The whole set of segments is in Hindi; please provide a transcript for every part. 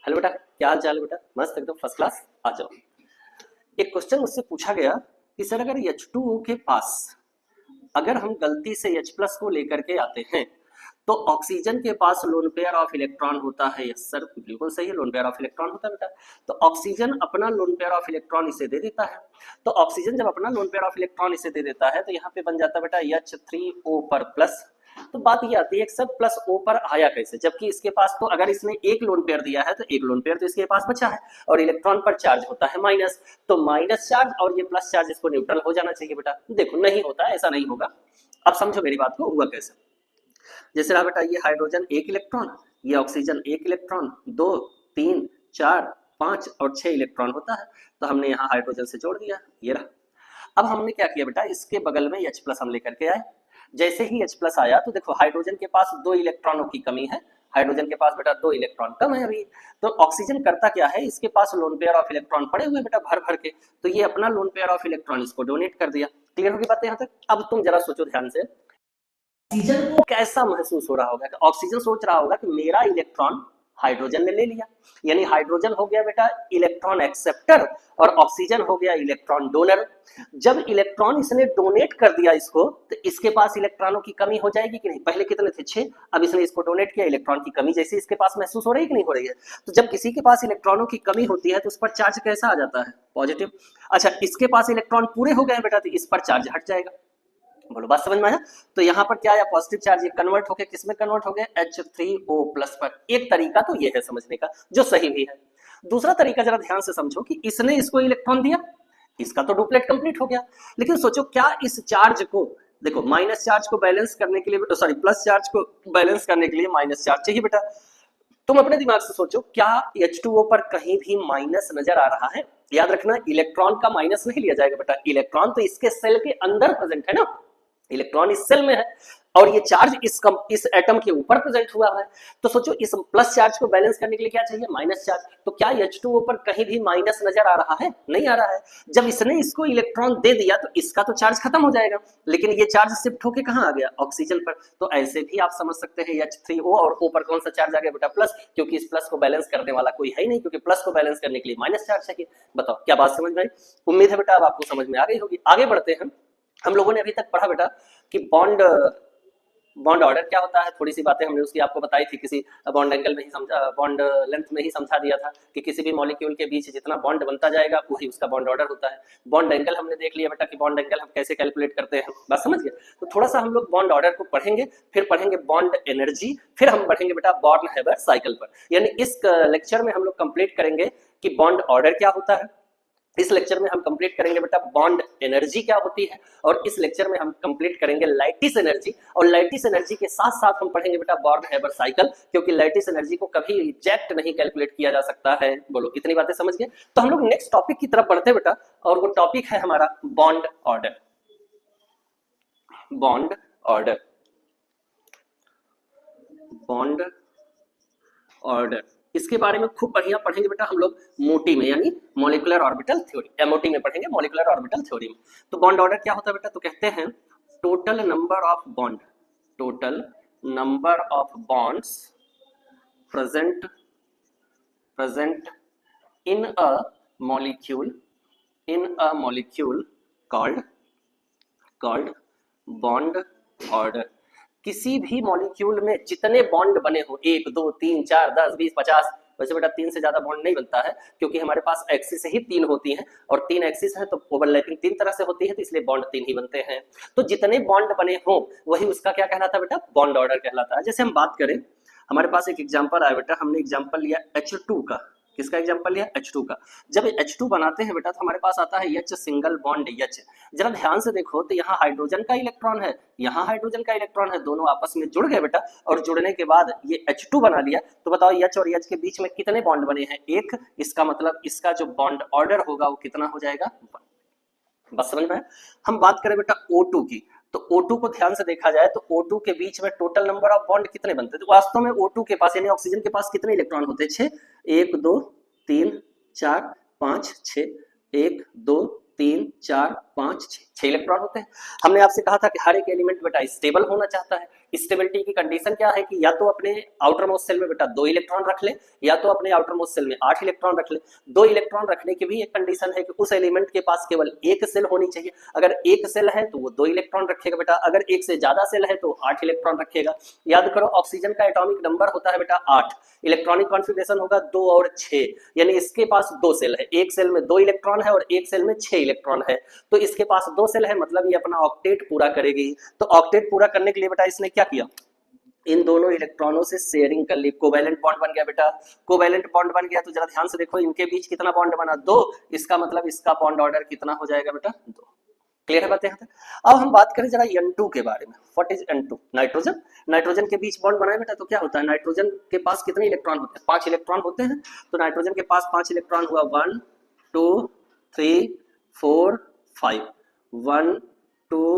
हेलो बेटा, क्या हाल चाल है बेटा? मस्त एकदम फर्स्ट क्लास। आ जाओ। एक क्वेश्चन मुझसे पूछा गया कि सर अगर H2O के पास अगर हम गलती से H प्लस को लेकर के आते हैं तो ऑक्सीजन के पास लोन पेयर ऑफ इलेक्ट्रॉन होता है। यस सर, बिल्कुल सही है, लोन पेयर ऑफ इलेक्ट्रॉन होता है बेटा। तो ऑक्सीजन अपना लोन पेयर ऑफ इलेक्ट्रॉन इसे दे देता है। तो ऑक्सीजन जब अपना लोन पेयर ऑफ इलेक्ट्रॉन इसे दे देता है तो यहाँ पे बन जाता है बेटा H3O पर प्लस। तो बात ये आती है कि सब प्लस ओ पर आया कैसे, जबकि इसके पास तो अगर इसने एक लोन पेयर दिया है तो एक लोन पेयर तो इसके पास बचा है और इलेक्ट्रॉन पर चार्ज होता है माइनस। तो माइनस चार्ज और ये प्लस चार्ज, इसको न्यूट्रल हो जाना चाहिए बेटा। देखो नहीं होता, ऐसा नहीं होगा। अब समझो मेरी बात को, हुआ कैसे। जैसे रहा बेटा, ये हाइड्रोजन एक इलेक्ट्रॉन, ये ऑक्सीजन एक इलेक्ट्रॉन, 2 3 4 5 और 6 इलेक्ट्रॉन होता है। तो हमने यहाँ हाइड्रोजन से जोड़ दिया, ये रहा। अब हमने क्या किया बेटा, इसके बगल में H प्लस हम लेकर के आए। जैसे ही H प्लस आया तो देखो हाइड्रोजन के पास 2 इलेक्ट्रॉनों की कमी है, हाइड्रोजन के पास बेटा 2 इलेक्ट्रॉन कम है अभी। तो ऑक्सीजन करता क्या है, इसके पास लोन पेयर ऑफ इलेक्ट्रॉन पड़े हुए बेटा भर भर के, तो ये अपना लोन पेयर ऑफ इलेक्ट्रॉन इसको डोनेट कर दिया। क्लियर होगी बात यहाँ तक? अब तुम जरा सोचो ध्यान से, ऑक्सीजन को कैसा महसूस हो रहा होगा। ऑक्सीजन सोच रहा होगा कि मेरा इलेक्ट्रॉन हाइड्रोजन ने ले लिया, यानी हाइड्रोजन हो गया बेटा इलेक्ट्रॉन एक्सेप्टर और ऑक्सीजन हो गया इलेक्ट्रॉन डोनर। जब इलेक्ट्रॉन इसने डोनेट कर दिया इसको, तो इसके पास इलेक्ट्रॉनों की कमी हो जाएगी कि नहीं? पहले कितने थे? 6। अब इसने इसको डोनेट किया, इलेक्ट्रॉन की कमी जैसे इसके पास महसूस हो रही है कि नहीं हो रही है? तो जब किसी के पास इलेक्ट्रॉनों की कमी होती है तो उस पर चार्ज कैसा आ जाता है? पॉजिटिव। अच्छा, इसके पास इलेक्ट्रॉन पूरे हो गए बेटा तो इस पर चार्ज हट जाएगा। बोलो बात समझ में आया? तो यहाँ पर क्या आया, पॉजिटिव चार्ज, ये कन्वर्ट हो गया किसमें? कन्वर्ट हो गया H3O प्लस पर। एक तरीका तो ये है समझने का, जो सही भी है। दूसरा तरीका जरा ध्यान से समझो कि इसने इसको इलेक्ट्रॉन दिया, इसका तो डुप्लेट कंप्लीट हो गया, लेकिन सोचो क्या इस चार्ज को, देखो माइनस चार्ज को बैलेंस करने के लिए, सॉरी प्लस चार्ज को बैलेंस करने के लिए माइनस चार्ज चाहिए बेटा। तुम अपने दिमाग से सोचो, क्या H2O पर कहीं भी माइनस नजर आ रहा है? याद रखना, इलेक्ट्रॉन का माइनस नहीं लिया जाएगा बेटा, इलेक्ट्रॉन तो इसके सेल के अंदर प्रेजेंट है ना, इलेक्ट्रॉन इस सेल में है और ये चार्ज इस एटम के ऊपर प्रेजेंट हुआ है। तो सोचो इस प्लस चार्ज को बैलेंस करने के लिए क्या चाहिए? Minus charge. तो क्या H2O पर कहीं भी माइनस नजर आ रहा है? नहीं आ रहा है। जब इसने इसको इलेक्ट्रॉन दे दिया तो इसका तो चार्ज खत्म हो जाएगा, लेकिन ये चार्ज शिफ्ट होके कहां आ गया? ऑक्सीजन पर। तो ऐसे भी आप समझ सकते हैं H3O और O पर कौन सा चार्ज आ गया बेटा? प्लस, क्योंकि इस प्लस को बैलेंस करने वाला कोई है ही नहीं, क्योंकि प्लस को बैलेंस करने के लिए माइनस चार्ज चाहिए। बताओ क्या बात समझ में आई? उम्मीद है बेटा अब आपको समझ में आ गई होगी। आगे बढ़ते हैं। हम लोगों ने अभी तक पढ़ा बेटा कि बॉन्ड ऑर्डर क्या होता है। थोड़ी सी बातें हमने उसकी आपको बताई थी, किसी बॉन्ड एंगल में ही समझा, बॉन्ड लेंथ में ही समझा दिया था कि किसी भी मॉलिक्यूल के बीच जितना बॉन्ड बनता जाएगा वही उसका बॉन्ड ऑर्डर होता है। बॉन्ड एंगल हमने देख लिया बेटा कि बॉन्ड एंगल हम कैसे कैलकुलेट करते हैं, बात समझ गए? तो थोड़ा सा हम लोग बॉन्ड ऑर्डर को पढ़ेंगे, फिर पढ़ेंगे बॉन्ड एनर्जी, फिर हम बढ़ेंगे बेटा बॉर्न हैबर साइकिल पर। यानी इस लेक्चर में हम लोग कंप्लीट करेंगे कि बॉन्ड ऑर्डर क्या होता है, इस लेक्चर में हम कंप्लीट करेंगे बेटा बॉन्ड एनर्जी क्या होती है, और इस लेक्चर में हम कंप्लीट करेंगे लाइटिस एनर्जी, और लाइटिस एनर्जी के साथ साथ हम पढ़ेंगे बेटा बॉर्न हैबर साइकिल, क्योंकि लाइटिस एनर्जी को कभी एग्जैक्ट नहीं कैलकुलेट किया जा सकता है। बोलो इतनी बातें समझ गए? तो हम लोग नेक्स्ट टॉपिक की तरफ बढ़ते बेटा, और वो टॉपिक है हमारा bond order. Bond order, bond order, इसके बारे में खूब बढ़िया पढ़ेंगे बेटा हम लोग मोटी में, यानी मॉलिक्यूलर ऑर्बिटल थ्योरी, एमओटी में पढ़ेंगे मॉलिक्यूलर ऑर्बिटल थ्योरी में। तो बॉन्ड ऑर्डर क्या होता है बेटा? तो कहते हैं total number of bond, total number of bonds present in a molecule, called bond order. किसी भी मॉलिक्यूल में जितने बॉन्ड बने हो, 1 2 3 4 10 20 50, वैसे बेटा 3 से ज्यादा बॉन्ड नहीं बनता है, क्योंकि हमारे पास एक्सिस ही 3 होती हैं, और 3 एक्सिस है तो ओवरलैपिंग 3 तरह से होती है, तो इसलिए बॉन्ड 3 ही बनते हैं। तो जितने बॉन्ड बने हो वही उसका क्या कहलाता है बेटा? बॉन्ड ऑर्डर कहलाता है। जैसे हम बात करें, हमारे पास एक एग्जाम्पल आया बेटा, हमने एग्जाम्पल लिया H2 का। किसका एग्जाम्पल लिया? H2 का। जब H2 बनाते हैं बेटा तो हमारे पास आता है H सिंगल बॉन्ड H। जरा ध्यान से देखो तो यहाँ हाइड्रोजन का इलेक्ट्रॉन है, यहाँ हाइड्रोजन का इलेक्ट्रॉन है, दोनों आपस में जुड़ गए बेटा, और जुड़ने के बाद ये H2 बना लिया। तो बताओ H और H के बीच में कितने बॉन्ड बने हैं? 1। इसका मतलब इसका जो बॉन्ड ऑर्डर होगा वो कितना हो जाएगा? बस समझ में? हम बात करें बेटा O2 की, तो O2 को ध्यान से देखा जाए तो O2 के बीच में टोटल नंबर ऑफ बॉन्ड कितने बनते हैं? तो वास्तव में O2 के पास यानी ऑक्सीजन के पास कितने इलेक्ट्रॉन होते हैं? 6। 1 2 3 4 5 6, 1 2 3 4 5 6 इलेक्ट्रॉन होते हैं। हमने आपसे कहा था कि हर एक एलिमेंट बेटा स्टेबल होना चाहता है। स्टेबिलिटी की कंडीशन क्या है कि या तो अपने आउटर मोस्ट सेल में बेटा 2 इलेक्ट्रॉन रख ले, या तो अपने आउटर मोस्ट सेल में 8 इलेक्ट्रॉन रख ले। 2 इलेक्ट्रॉन रखने की भी एक कंडीशन है कि उस एलिमेंट के पास केवल एक सेल होनी चाहिए। अगर एक सेल है तो वो 2 इलेक्ट्रॉन रखेगा बेटा, अगर एक से ज्यादा सेल है तो 8 इलेक्ट्रॉन रखेगा। याद करो ऑक्सीजन का एटॉमिक नंबर होता है बेटा 8, इलेक्ट्रॉनिक कॉन्फिगरेशन होगा 2 और 6, यानी इसके पास 2 सेल है, एक सेल में 2 इलेक्ट्रॉन है और एक सेल में 6 इलेक्ट्रॉन है, तो इसके पास 2 सेल है, मतलब ये अपना ऑक्टेट पूरा करेगी। तो ऑक्टेट पूरा करने के लिए बेटा इसने क्या किया, इन दोनों इलेक्ट्रॉनों से शेयरिंग कर ली, कोवैलेंट बॉन्ड बन गया बेटा। कोवैलेंट बॉन्ड बन गया तो जरा ध्यान से देखो, इनके बीच कितना बॉन्ड बना, 2, इसका मतलब इसका बॉन्ड ऑर्डर कितना हो जाएगा बेटा, 2। क्लियर है बातें? अब हम बात करें जरा N2 के बारे में। What is N2? Nitrogen. Nitrogen के बीच बॉन्ड बनाए बेटा तो क्या होता है, नाइट्रोजन के पास कितने इलेक्ट्रॉन होते हैं, 5 इलेक्ट्रॉन होते हैं। तो नाइट्रोजन के पास 5 इलेक्ट्रॉन हुआ, 1 2 3 4 5, 1 2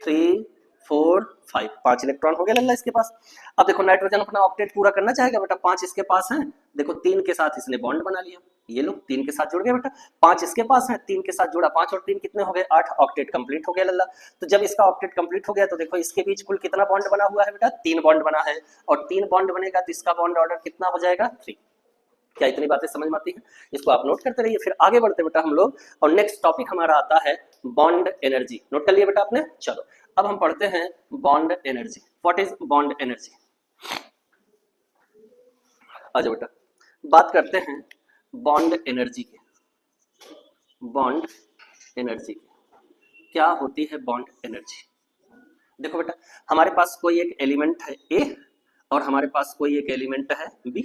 3 4 5, 5 इलेक्ट्रॉन हो गया लल्ला इसके पास। अब देखो नाइट्रोजन अपना ऑक्टेट पूरा करना चाहेगा बेटा, 5 इसके पास है, देखो 3 के साथ इसने बॉन्ड बना लिया, ये लोग 3 के साथ जुड़ गए बेटा, 5 इसके पास है, 3 के साथ जुड़ा, 5 और 3 कितने हो गए, 8, ऑक्टेट कंप्लीट हो गया लल्ला। तो जब इसका ऑक्टेट कंप्लीट हो गया तो देखो इसके बीच कुल कितना बॉन्ड बना हुआ है बेटा, 3 बॉन्ड बना है, और 3 बॉन्ड बनेगा तो इसका बॉन्ड ऑर्डर कितना हो जाएगा, 3। क्या इतनी बातें समझ में आती है? इसको आप नोट करते रहिए, फिर आगे बढ़ते बेटा हम लोग, और नेक्स्ट टॉपिक हमारा आता है बॉन्ड एनर्जी। नोट कर लिया बेटा आपने? चलो अब हम पढ़ते हैं bond energy. What is bond energy? आ जाओ बेटा, बात करते हैं बॉन्ड एनर्जी की। बॉन्ड एनर्जी क्या होती है? बॉन्ड एनर्जी देखो बेटा, हमारे पास कोई एक एलिमेंट है A और हमारे पास कोई एक एलिमेंट है B,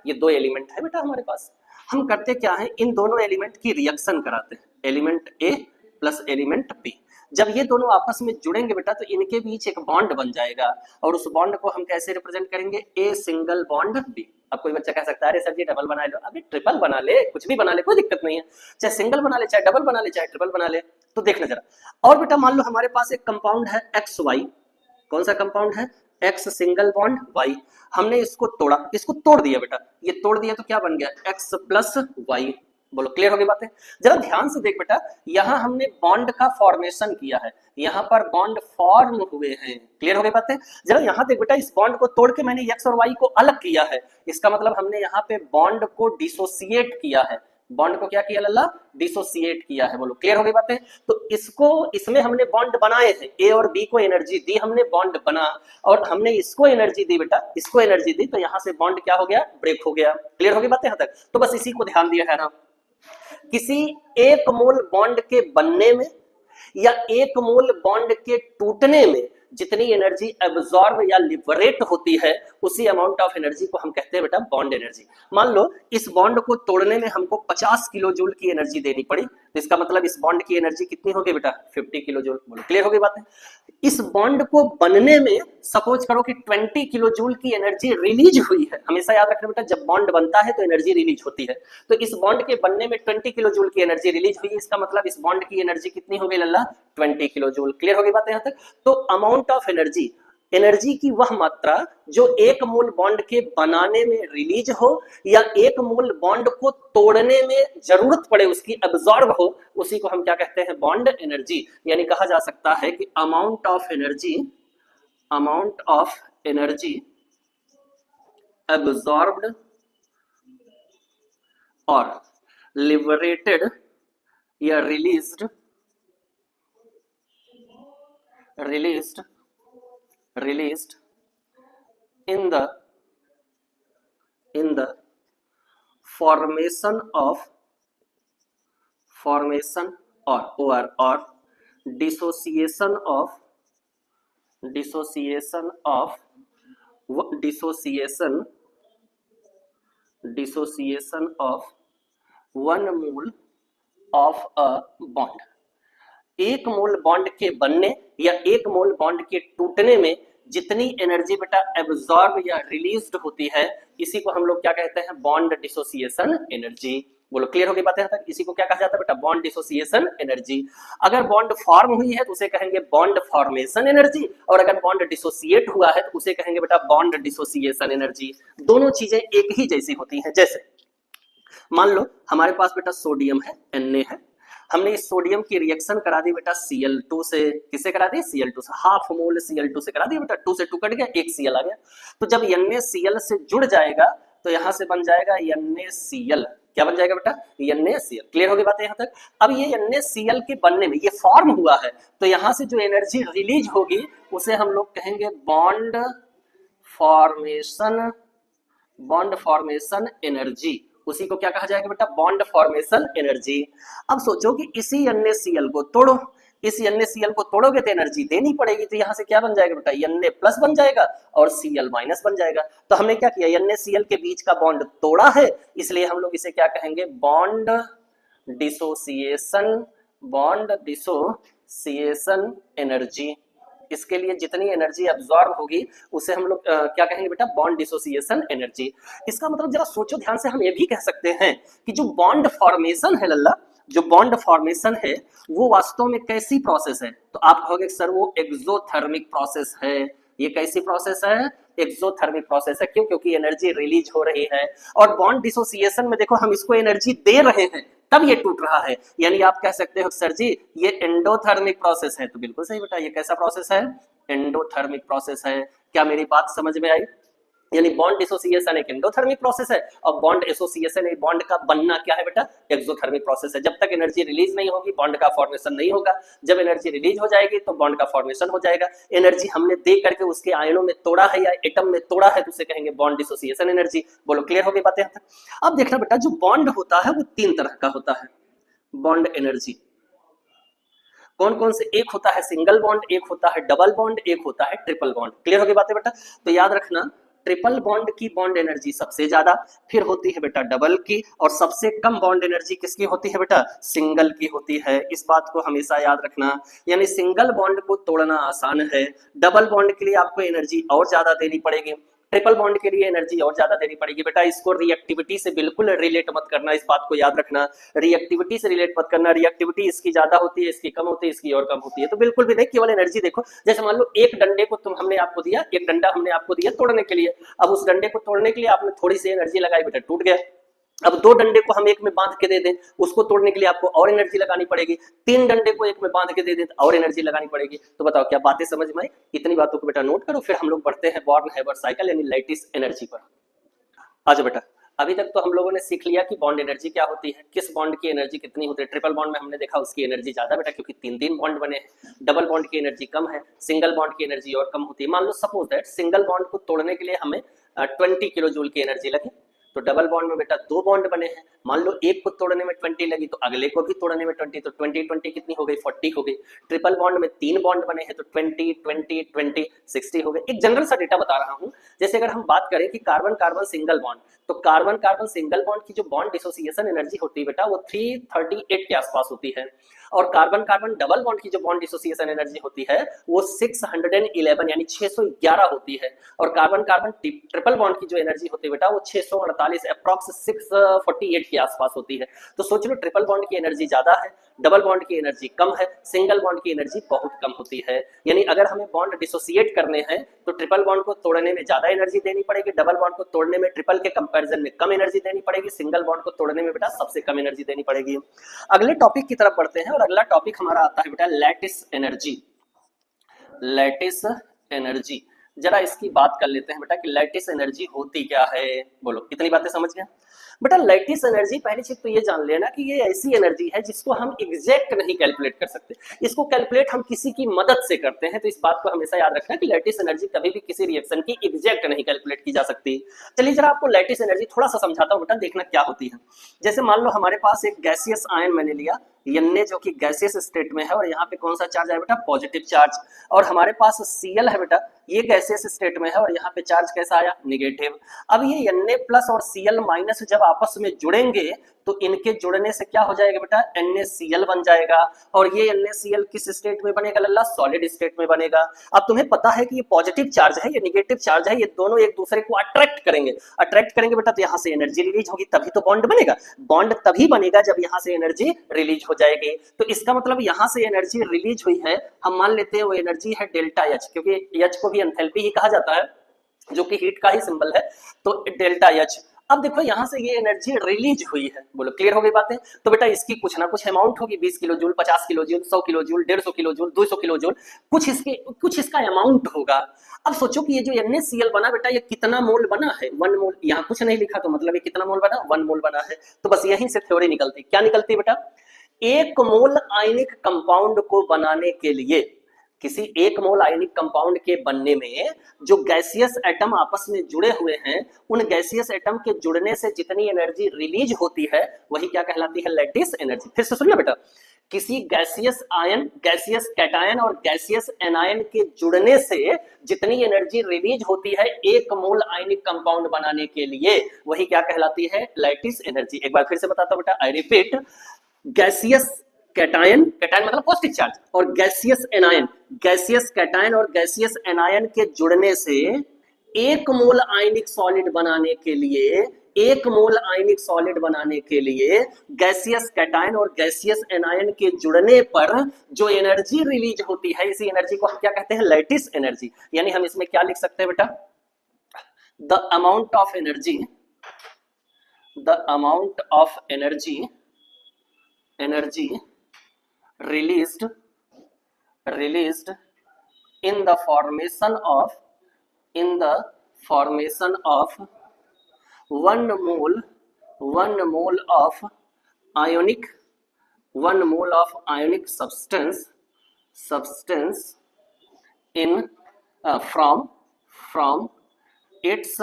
ये 2 एलिमेंट है बेटा हमारे पास। हम करते क्या है, इन दोनों एलिमेंट की रिएक्शन कराते हैं, element A plus element B। जब ये दोनों आपस में जुड़ेंगे बेटा तो इनके बीच एक बॉन्ड बन जाएगा, और उस बॉन्ड को हम कैसे रिप्रेजेंट करेंगे, A सिंगल बॉन्ड B। अब कोई बच्चा कह सकता है अरे सर जी डबल बना लो, अभी ट्रिपल बना ले, कुछ भी बना ले, कोई दिक्कत नहीं है, चाहे सिंगल बना ले, चाहे डबल बना ले, चाहे ट्रिपल बना ले। तो देखना जरा, और बेटा मान लो हमारे पास एक कंपाउंड है XY, कौन सा कंपाउंड है, X सिंगल बॉन्ड Y। हमने इसको तोड़ा, इसको तोड़ दिया बेटा, ये तोड़ दिया तो क्या बन गया, X प्लस Y। बोलो क्लियर हो गई बातें? जरा ध्यान से देख बेटा, यहां हमने बॉन्ड का फॉर्मेशन किया है, यहां पर बॉन्ड फॉर्म हुए हैं। क्लियर हो गई बातें? जरा यहां देख बेटा, इस बॉन्ड को तोड़ के मैंने X और Y को अलग किया है, इसका मतलब हमने यहाँ पे बॉन्ड को डिसोसिएट किया है। बॉन्ड को क्या किया लल्ला, डिसोसिएट किया है। बोलो क्लियर हो गई बातें? तो इसको, इसमें हमने बॉन्ड बनाए थे, A और B को एनर्जी दी हमने, बॉन्ड बना, और हमने इसको एनर्जी दी बेटा, इसको एनर्जी दी, तो यहां से बॉन्ड क्या हो गया, ब्रेक हो गया। क्लियर हो गई बातें यहां तक? तो बस इसी को ध्यान दिया है ना, किसी एक मोल बॉन्ड के बनने में या एक मोल बॉन्ड के टूटने में जितनी एनर्जी एब्जॉर्ब या लिबरेट होती है, उसी अमाउंट ऑफ एनर्जी को हम कहते हैं बेटा बॉन्ड एनर्जी। मान लो इस बॉन्ड को तोड़ने में हमको 50 किलो जूल की एनर्जी देनी पड़ी, तो इसका मतलब इस बॉन्ड की एनर्जी कितनी होगी बेटा, 50 किलो जूल। बोलो क्लियर हो गई बात है? इस बॉन्ड को बनने में सपोज करो कि 20 किलो जूल की एनर्जी रिलीज हुई है। हमेशा याद रखना बेटा, जब बॉन्ड बनता है तो एनर्जी रिलीज होती है, तो इस बॉन्ड के बनने में 20 किलो जूल की एनर्जी रिलीज हुई, इसका मतलब इस बॉन्ड की एनर्जी कितनी हो गई लल्ला, 20 किलो जूल। क्लियर हो गई बात यहां तक? तो अमाउंट ऑफ एनर्जी, एनर्जी की वह मात्रा जो एक मोल बॉन्ड के बनाने में रिलीज हो या एक मोल बॉन्ड को तोड़ने में जरूरत पड़े उसकी एब्जॉर्ब हो, उसी को हम क्या कहते हैं, बॉन्ड एनर्जी। यानी कहा जा सकता है कि अमाउंट ऑफ एनर्जी एब्जॉर्ब्ड और लिबरेटेड या released in the formation or dissociation of 1 mole of a bond। एक मोल बॉन्ड के बनने या एक मोल बॉन्ड के टूटने में जितनी एनर्जी बेटा एब्जॉर्ब या रिलीज्ड होती है, इसी को हम लोग क्या कहते हैं, बॉन्ड डिसोसिएशन एनर्जी। बोलो क्लियर हो गई बातें तक? इसी को क्या कहा जाता है बेटा, बॉन्ड डिसोसिएशन एनर्जी। अगर बॉन्ड फॉर्म हुई है तो उसे कहेंगे बॉन्ड फॉर्मेशन एनर्जी, और अगर बॉन्ड डिसोसिएट हुआ है तो उसे कहेंगे बेटा बॉन्ड डिसोसिएशन एनर्जी। दोनों चीजें एक ही जैसी होती हैं। जैसे मान लो हमारे पास बेटा सोडियम है, Na है, हमने इस सोडियम की रिएक्शन करा दी बेटा Cl2 से, किससे करा दी? Cl2 से, हाफ मोल Cl2 से करा दी बेटा, 2 से 2 कट गया, एक Cl आ गया। तो जब NaCl से जुड़ जाएगा तो यहां से बन जाएगा NaCl, क्या बन जाएगा बेटा? NaCl। क्लियर हो गई बात यहां तक? अब ये NaCl के बनने में ये फॉर्म हुआ है, तो यहां से जो एनर्जी रिलीज होगी उसे हम लोग कहेंगे बॉन्ड फॉर्मेशन एनर्जी। उसी को क्या कहा जाएगा बेटा? Bond formation energy. अब सोचो कि इसी NaCl को तोड़ो, इस NaCl को तोड़ोगे तो एनर्जी देनी पड़ेगी, तो यहां से क्या बन जाएगा बेटा? Na प्लस बन जाएगा और Cl माइनस बन जाएगा। तो हमने क्या किया? NaCl के बीच का बॉन्ड तोड़ा है, इसलिए हम लोग इसे क्या कहेंगे? Bond dissociation energy. इसके लिए जितनी एनर्जी अब्सॉर्ब होगी उसे हम लोग क्या कहेंगे बेटा? Bond dissociation energy. इसका मतलब जरा सोचो ध्यान से, हम ये भी कह सकते हैं कि जो बॉन्ड फॉर्मेशन है लल्ला, जो बॉन्ड फॉर्मेशन है वो वास्तव में कैसी प्रोसेस है? तो आप कहोगे सर वो एक्सोथर्मिक प्रोसेस है। ये कैसी प्रोसेस है? एक्सोथर्मिक प्रोसेस है। क्यों? क्योंकि एनर्जी रिलीज हो रही है। और बॉन्ड डिसोसिएशन में देखो हम इसको एनर्जी दे रहे हैं तब ये टूट रहा है, यानी आप कह सकते हो सर जी ये एंडोथर्मिक प्रोसेस है। तो बिल्कुल सही बेटा, ये कैसा प्रोसेस है? एंडोथर्मिक प्रोसेस है। क्या मेरी बात समझ में आई? यानी बॉन्ड डिसोसिएशन एक एंडोथर्मिक प्रोसेस है और बॉन्ड एसोसिएशन एक बॉन्ड का बनना क्या है बेटा? एक्सोथर्मिक प्रोसेस है। जब तक एनर्जी रिलीज नहीं होगी बॉन्ड का फॉर्मेशन नहीं होगा, जब एनर्जी रिलीज हो जाएगी तो बॉन्ड का फॉर्मेशन हो जाएगा। एनर्जी हमने दे करके उसके आयनों में तोड़ा है या एटम में तोड़ा है तो उसे कहेंगे बॉन्ड डिसोसिएशन एनर्जी। बोलो क्लियर हो गई बातें? अब देखना बेटा जो बॉन्ड होता है वो 3 तरह का होता है बॉन्ड एनर्जी। कौन कौन से? एक होता है सिंगल बॉन्ड, एक होता है डबल बॉन्ड, एक होता है ट्रिपल बॉन्ड। क्लियर हो गई बातें बेटा? तो याद रखना ट्रिपल बॉन्ड की बॉन्ड एनर्जी सबसे ज्यादा, फिर होती है बेटा डबल की, और सबसे कम बॉन्ड एनर्जी किसकी होती है बेटा? सिंगल की होती है। इस बात को हमेशा याद रखना। यानी सिंगल बॉन्ड को तोड़ना आसान है, डबल बॉन्ड के लिए आपको एनर्जी और ज्यादा देनी पड़ेगी, ट्रिपल बॉन्ड के लिए एनर्जी और ज्यादा देनी पड़ेगी। बेटा इसको रिएक्टिविटी से बिल्कुल रिलेट मत करना, इस बात को याद रखना। रिएक्टिविटी से रिलेट मत करना, रिएक्टिविटी इसकी ज्यादा होती है, इसकी कम होती है, इसकी और कम होती है। तो बिल्कुल भी नहीं, केवल एनर्जी देखो। जैसे मान लो एक डंडे को हमने आपको दिया, एक डंडा हमने आपको दिया तोड़ने के लिए। अब उस डंडे को तोड़ने के लिए आपने थोड़ी सी एनर्जी लगाई बेटा, टूट गया। अब 2 डंडे को हम एक में बांध के दे दें, उसको तोड़ने के लिए आपको और एनर्जी लगानी पड़ेगी। 3 डंडे को एक में बांध के दे दें तो और एनर्जी लगानी पड़ेगी। तो बताओ क्या बातें समझ में आई? इतनी बातों को बेटा नोट करो, फिर हम लोग बढ़ते हैं बॉर्न हैबर साइकिल यानी लैटिस एनर्जी पर। आज बेटा अभी तक तो हम लोगों ने सीख लिया कि बॉन्ड एनर्जी क्या होती है, किस बॉन्ड की एनर्जी कितनी होती है। ट्रिपल बॉन्ड में हमने देखा उसकी एनर्जी ज्यादा बेटा क्योंकि 3 बॉन्ड बने हैं। डबल बॉन्ड की एनर्जी कम है, सिंगल बॉन्ड की एनर्जी और कम होती है। मान लो सपोज दैट सिंगल बॉन्ड को तोड़ने के लिए हमें 20 किलो जूल की एनर्जी लगी, तो डबल बॉन्ड में बेटा 2 बॉन्ड बने हैं, मान लो एक को तोड़ने में 20 लगी तो अगले को भी तोड़ने में 20, तो 20 कितनी हो गई? 40 हो गई। ट्रिपल बॉन्ड में 3 बॉन्ड बने हैं तो 20 60 हो गए। एक जनरल सा डेटा बता रहा हूं, जैसे अगर हम बात करें कि कार्बन कार्बन सिंगल बॉन्ड, तो कार्बन कार्बन सिंगल बॉन्ड की जो बॉन्ड डिसोसिएशन एनर्जी होती है बेटा वो 338 के आसपास होती है, और कार्बन कार्बन डबल बॉन्ड की जो बॉन्ड डिसोसिएशन एनर्जी होती है वो 611 यानी 611 होती है, और कार्बन कार्बन ट्रिपल बॉन्ड की जो एनर्जी होती है बेटा वो 648 अप्रॉक्स 648 के आसपास होती है। तो सोच लो ट्रिपल बॉन्ड की एनर्जी ज्यादा है, डबल बॉन्ड की एनर्जी कम है, सिंगल बॉन्ड की एनर्जी बहुत कम होती है। यानी अगर हमें बॉन्ड डिसोसिएट करने हैं तो ट्रिपल बॉन्ड को तोड़ने में ज्यादा एनर्जी देनी पड़ेगी, डबल बॉन्ड को तोड़ने में ट्रिपल के कंपैरिजन में कम एनर्जी देनी पड़ेगी, सिंगल बॉन्ड को तोड़ने में बेटा सबसे कम एनर्जी देनी पड़ेगी। अगले टॉपिक की तरफ बढ़ते हैं और अगला टॉपिक हमारा आता है बेटा लैटिस एनर्जी। लैटिस एनर्जी जरा इसकी बात कर लेते हैं बेटा कि लैटिस एनर्जी होती क्या है। बोलो कितनी बातें समझ गए बेटा? लैटिस एनर्जी पहली चीज तो ये जान लेना कि ये ऐसी एनर्जी है जिसको हम एग्जैक्ट नहीं कैलकुलेट कर सकते, इसको कैलकुलेट हम किसी की मदद से करते हैं। तो इस बात को हमेशा याद रखना कि लैटिस एनर्जी कभी भी किसी रिएक्शन की एग्जैक्ट नहीं कैलकुलेट की जा सकती। चलिए जरा आपको लैटिस एनर्जी थोड़ा सा समझाता हूं बेटा, देखना क्या होती है। जैसे मान लो हमारे पास एक गैसियस आयन मैंने लिया, Na जो कि गैसियस स्टेट में है, और यहाँ पे कौन सा चार्ज है बेटा? Positive charge. और हमारे पास Cl है बेटा, ये गैसियस स्टेट में है और यहाँ पे चार्ज कैसा आया? निगेटिव। अब ये Na प्लस और Cl माइनस जब आपस में जुड़ेंगे तो इनके जुड़ने से क्या हो जाएगा बेटा? NaCl बन जाएगा, और ये NaCl किस स्टेट में बनेगा लल्ला? सॉलिड स्टेट में बनेगा। अब तुम्हें पता है कि ये पॉजिटिव चार्ज है, ये निगेटिव चार्ज है, ये दोनों एक दूसरे को अट्रैक्ट करेंगे बेटा, तो यहाँ से एनर्जी रिलीज होगी तभी तो बॉन्ड बनेगा। बॉन्ड तभी बनेगा जब यहाँ से एनर्जी रिलीज हो जाएगी। तो इसका मतलब यहाँ से एनर्जी रिलीज हुई है, हम मान लेते हैं वो एनर्जी है डेल्टा एच, क्योंकि एच को भी एंथैल्पी ही कहा जाता है जो कि हीट का ही सिंबल है, तो डेल्टा एच। अब देखो यहाँ से ये एनर्जी रिलीज हुई है, बोलो क्लियर हो गई बातें। तो बेटा इसकी कुछ ना कुछ अमाउंट होगी, 20 kilo joule, 50 kilo joule, 100 kilo joule, 150 kilo joule, 200 kilo joule, कुछ इसका अमाउंट होगा। अब सोचो कि ये जो NaCl बना बेटा ये कितना मोल बना है, 1 मोल। यहाँ कुछ नहीं लिखा तो मतलब ये कितना मोल बना, 1 मोल बना है। तो बस यहीं से थ्योरी निकलती, क्या निकलती बेटा, 1 मोल आयनिक कंपाउंड को बनाने के लिए, किसी 1 मोल आयनिक कंपाउंड के बनने में जो गैसियस एटम आपस में जुड़े हुए हैं, उन गैसियस एटम के जुड़ने से जितनी एनर्जी रिलीज होती है वही क्या कहलाती है, लैटिस एनर्जी। फिर से सुन लो बेटा, किसी गैसियस आयन, गैसियस कैटायन और गैसियस एनायन के जुड़ने से जितनी एनर्जी रिलीज होती है 1 मोल आयनिक कंपाउंड बनाने के लिए, वही क्या कहलाती है, लैटिस एनर्जी। एक बार फिर से बताता हूं बेटा, I repeat, gaseous cation, cation मतलब पॉजिटिव चार्ज, और गैसियस एनायन, गैसियस कैटायन और गैसियस एनायन के जुड़ने से 1 मोल आयनिक सॉलिड बनाने के लिए, 1 मोल आयनिक सॉलिड बनाने के लिए गैसियस कैटायन और गैसियस एनायन के जुड़ने पर जो एनर्जी रिलीज होती है, इसी एनर्जी को हम क्या कहते हैं, लैटिस एनर्जी। यानी हम इसमें क्या लिख सकते हैं बेटा, the amount of energy, the amount of energy released in the formation of 1 mole of ionic substance in from its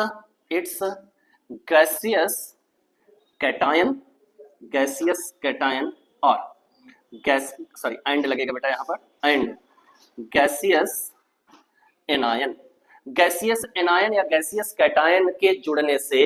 gaseous cation और गैस, सॉरी एंड लगेगा बेटा यहाँ पर, and gaseous anion, gaseous anion या गैसियस कैटायन के जुड़ने से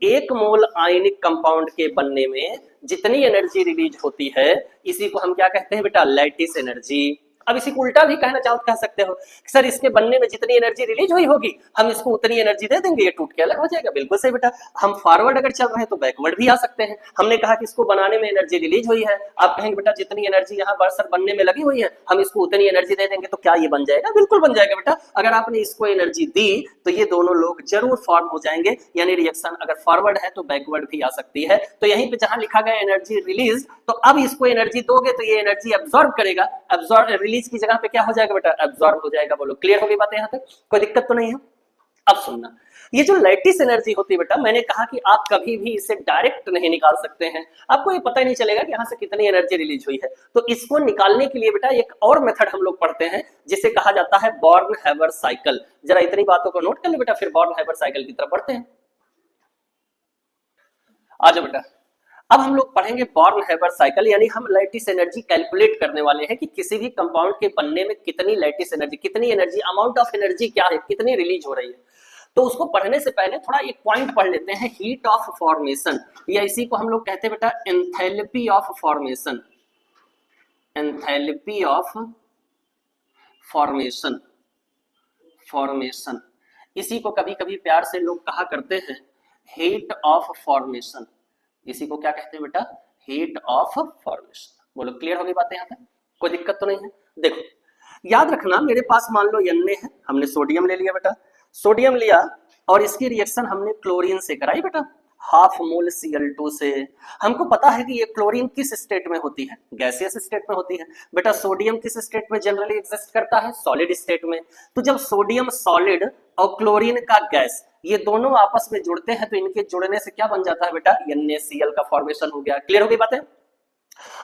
1 मोल आयनिक कंपाउंड के बनने में जितनी एनर्जी रिलीज होती है, इसी को हम क्या कहते हैं बेटा, लैटिस एनर्जी। अब इसी को उल्टा भी कहना चाहो तो कह सकते हो, सर इसके बनने में जितनी एनर्जी रिलीज हुई होगी हम इसको उतनी एनर्जी दे देंगे, ये टूट के अलग हो जाएगा। बिल्कुल सही बेटा, हम फॉरवर्ड अगर चल रहे हैं तो बैकवर्ड भी आ सकते हैं। हमने कहा कि इसको बनाने में एनर्जी रिलीज हुई है, आप कहेंगे बेटा जितनी एनर्जी यहाँ बर्सर बनने में लगी हुई है हम इसको उतनी एनर्जी दे देंगे, तो क्या ये बन जाएगा, बिल्कुल बन जाएगा बेटा। अगर आपने इसको एनर्जी दी तो ये दोनों लोग जरूर फॉर्म हो जाएंगे, यानी रिएक्शन अगर फॉरवर्ड है तो बैकवर्ड भी आ सकती है। तो यहीं पे जहां लिखा गया एनर्जी रिलीज, तो अब इसको एनर्जी दोगे तो ये एनर्जी एब्जॉर्ब करेगा, एब्जॉर्ब, रिलीज की जगह पे क्या हो जाएगा बेटा, एब्जॉर्ब हो जाएगा। बोलो क्लियर हो गई बातें यहाँ तक, कोई दिक्कत तो नहीं है। अब सुनना, ये जो लैटिस एनर्जी होती है बेटा, मैंने कहा कि आप कभी भी इसे डायरेक्ट नहीं निकाल सकते हैं, आपको ये पता ही नहीं चलेगा कि यहाँ से कितनी एनर्जी रिलीज हुई है। तो इसको निकालने के लिए बेटा एक और मेथड हम लोग पढ़ते हैं जिसे कहा जाता है बॉर्न हैबर साइकिल। जरा इतनी बातों को नोट कर ले बेटा, फिर बॉर्न हैबर साइकिल की तरफ बढ़ते हैं। आ जाओ बेटा, अब हम लोग पढ़ेंगे बॉर्न हैबर साइकिल, यानी हम लैटिस एनर्जी कैलकुलेट करने वाले हैं कि किसी भी कंपाउंड के बनने में कितनी लैटिस एनर्जी, कितनी एनर्जी, अमाउंट ऑफ एनर्जी क्या है, कितनी रिलीज हो रही है। तो उसको पढ़ने से पहले थोड़ा एक पॉइंट पढ़ लेते हैं, हीट ऑफ फॉर्मेशन, या इसी को हम लोग कहते हैं बेटा enthalpy of formation, enthalpy of formation, formation. इसी को कभी कभी प्यार से लोग कहा करते हैं हीट ऑफ फॉर्मेशन, इसी को क्या कहते हैं बेटा, हीट ऑफ फॉर्मेशन। बोलो क्लियर हो गई बातें यहाँ तक, कोई दिक्कत तो नहीं है। देखो याद रखना, मेरे पास मान लो Na है, हमने सोडियम ले लिया बेटा, सोडियम लिया और इसकी रिएक्शन हमने क्लोरीन से कराई बेटा, हाफ मोल Cl2 से। हमको पता है कि ये क्लोरीन किस स्टेट में होती है, गैसियस स्टेट में होती है बेटा। सोडियम किस स्टेट में जनरली एग्जिस्ट करता है, सॉलिड स्टेट में। तो जब सोडियम सॉलिड और क्लोरीन का गैस ये दोनों आपस में जुड़ते हैं तो इनके जुड़ने से क्या बन जाता है बेटा, NaCl का फॉर्मेशन हो गया। क्लियर हो गई बातें।